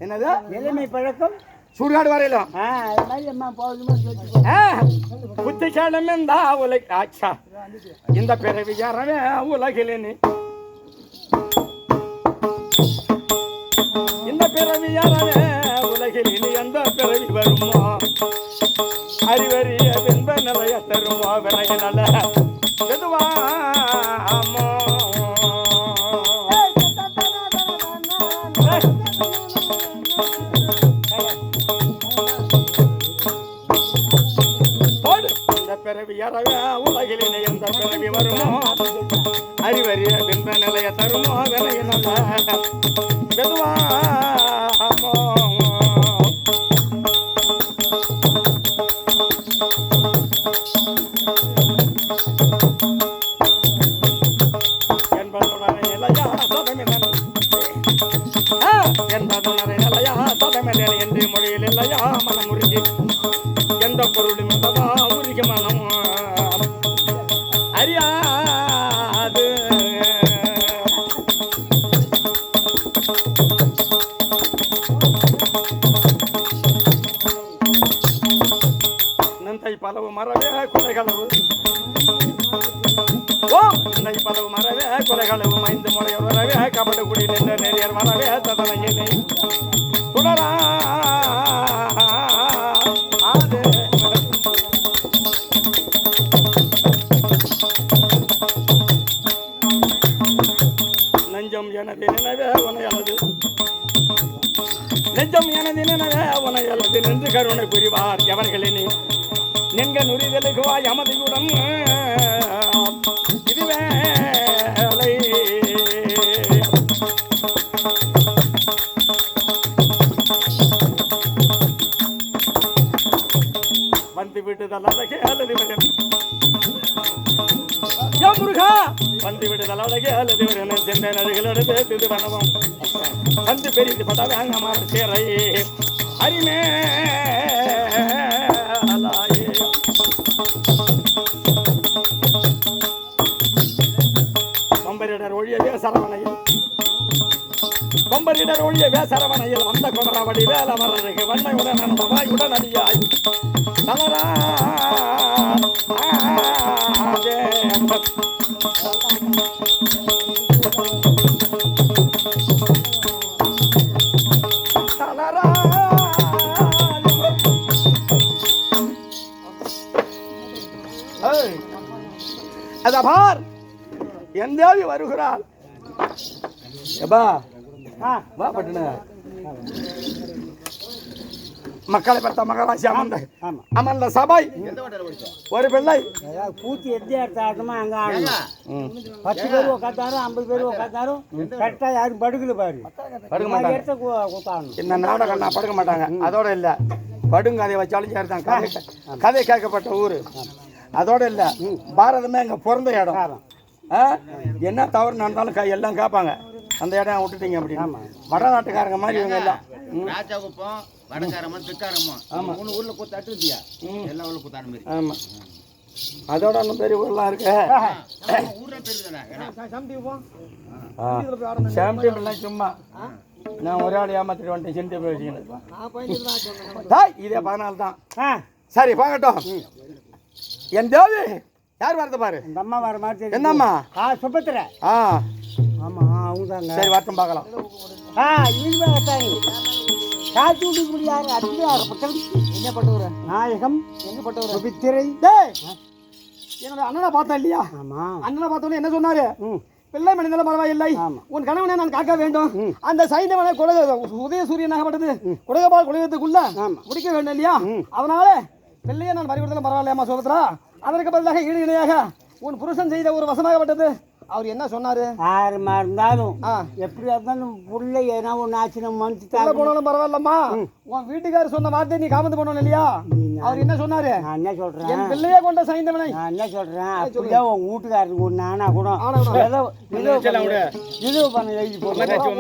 என்னது எளிமை பழக்கம் சுடுகாடு வரையிலும் அது மாதிரி அம்மா போதுமா சேர்த்து புத்திசாலம் இந்த உலக ஆச்சா இந்த பிறவி யாரவே உலகிலே நீ இந்த பிறவி யாரவே உலகில் இனி எந்த பிறவி வருமோ அறிவறிய பின்ப நிலைய தருமோ விலகி நல்ல எதுவாமோ இந்த பிறவி யாரவே உலகில் இனி எந்த பிறவி வருமோ அறிவறிய பின்ப நிலைய தருமோ விலகி நல்ல எதுவாமோ என்பதுடனே நிலையா சதமென என்று மொழியில் இல்லையா மனமுருகி எந்த பொருளும் இல்லவா உருகி மனம் அறியாது நந்தை பலவு மரவே கொலைகளவு ஓம் நந்தை பலவு மரவே கொலைகளவு மைந்து முறையோர் வரவே கபடு குடி நின்ற நெறியர் வரவே ததனையினை தொடரா நெஞ்சம் எனது நினைவே உனையலது நெஞ்சம் எனது நினைவே உனையலது நின்று கருணை புரிவார் எவர்களினி நெங்க நுரிதலுகுவா யமதியுடன் இதுவேலை வந்து விடுதல் அழகே அல்லது முருகா வந்து விடுதல் அழகே அல்லது சென்ற நடுகளோடு இது பண்ணவும் வந்து பெரிது பட்டாங்க மாற சேரை அரிமே கொம்பரிடர் ஒழியவே சரவணையில் கொம்பரிடர் ஒழியவே சரவணையில் வந்த குமரவடி வேலமரருக்கு வண்ணையுடன் வாயுடன் அடியாய் தளரா அத பார் என் தேவி வருகிறாள். எப்பா ஆ வா பட்டுனு. மக்களை பார்த்த மகாராசி அமர்ந்த ஆமாம் அமர்ந்த சபை ஒரு பிள்ளை ஏதாவது பூச்சி எந்த இடத்த ஆட்டமா அங்கே ஆடணும். 10 பேர் உட்காந்தாரும் 50 பேர் உட்காந்தாரும் கரெக்டாக யாரும் படுக்கல பாரு. படுக்க மாட்டாங்க. இடத்த கூத்தாடணும். இந்த நாடகம் நான் படுக்க மாட்டாங்க. அதோட இல்ல படுங்கதையை வச்சாலும் சரிதான். கதை கேட்கப்பட்ட ஊரு அதோட இல்ல பாரதமே அங்க பிறந்த இடம். என்ன தவறு நடந்தாலும் எல்லாம் கேட்பாங்க. அந்த இடம் விட்டுட்டீங்க அப்படின்னு. வடநாட்டுக்காரங்க மாதிரி இவங்க எல்லாம் ராஜாகுப்பம் வடக்காரமும் திக்காரமும் 3 ஊர்ல கூத்தாட்டு இருந்தியா எல்லா ஊர்ல கூத்தாடு மாதிரி. ஆமா அதோட இன்னும் பெரிய ஊர்லாம் இருக்கு. ஊரே பெருதானே சாம்பியன் சும்மா நான் ஒரு ஆள் ஏமாத்திட்டு வந்துட்டேன். சென்ட் வச்சுக்கணும் இதே 14 தான். சரி பாக்கட்டும். என் தேவி யார் வரது பாரு. இந்த அம்மா வர மாதிரி என்னம்மா? சுபத்திர. ஆமா அவங்க தாங்க. சரி வரட்டும் பார்க்கலாம். காட்சி விட்டு யாரு அதிகாரப்பட்டது என்ன பட்டவர் நாயகம் எங்க பட்டவர் சுபித்திரை. என்னோட அண்ணனை பார்த்தா இல்லையா? ஆமா அண்ணனை பார்த்தோன்னே என்ன சொன்னாரு? பிள்ளை மனிதன பரவாயில்லை, உன் கணவனை நான் காக்க வேண்டும். அந்த சைந்தவனை உதய சூரியனாகப்பட்டது குடகபால் குலகத்துக்குள்ள முடிக்க வேண்டும் இல்லையா? அதனால பிள்ளையை நான் பறிவிடுதலும் பரவாயில்லையாமா சுபத்ரா. அதற்கு பதிலாக ஈடு இணையாக உன் புருஷன் செய்த ஒரு வசமாகப்பட்டது. அவர் என்ன சொன்னாரு? யாருமா இருந்தாலும் எப்படியா இருந்தாலும் புள்ள ஏன்னா ஒன்று ஆச்சு நம்ம மனுச்சு போனாலும் பரவாயில்லம்மா. உன் வீட்டுக்காரர் சொன்ன வார்த்தை நீ காமந்து பண்ணணும் இல்லையா? அவர் என்ன சொன்னாரு? நான் என்ன சொல்றேன், என் பிள்ளைய கொண்ட சைந்தவனை நான் என்ன சொல்றேன், அப்படியே உன் வீட்டுக்காரருக்கு ஒன்று ஆனா கூட இது பண்ண எழுதி பேசக்கூடாது.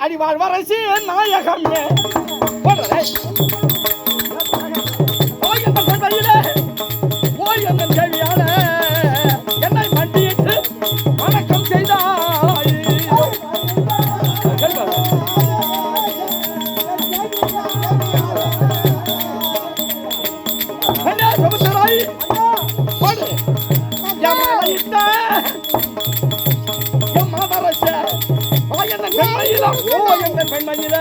அடி வாழ்வரசி நாயகமே கேள்வியான என்னை மண்டியிட்டு வணக்கம் செய்தாய். பெண்மணியில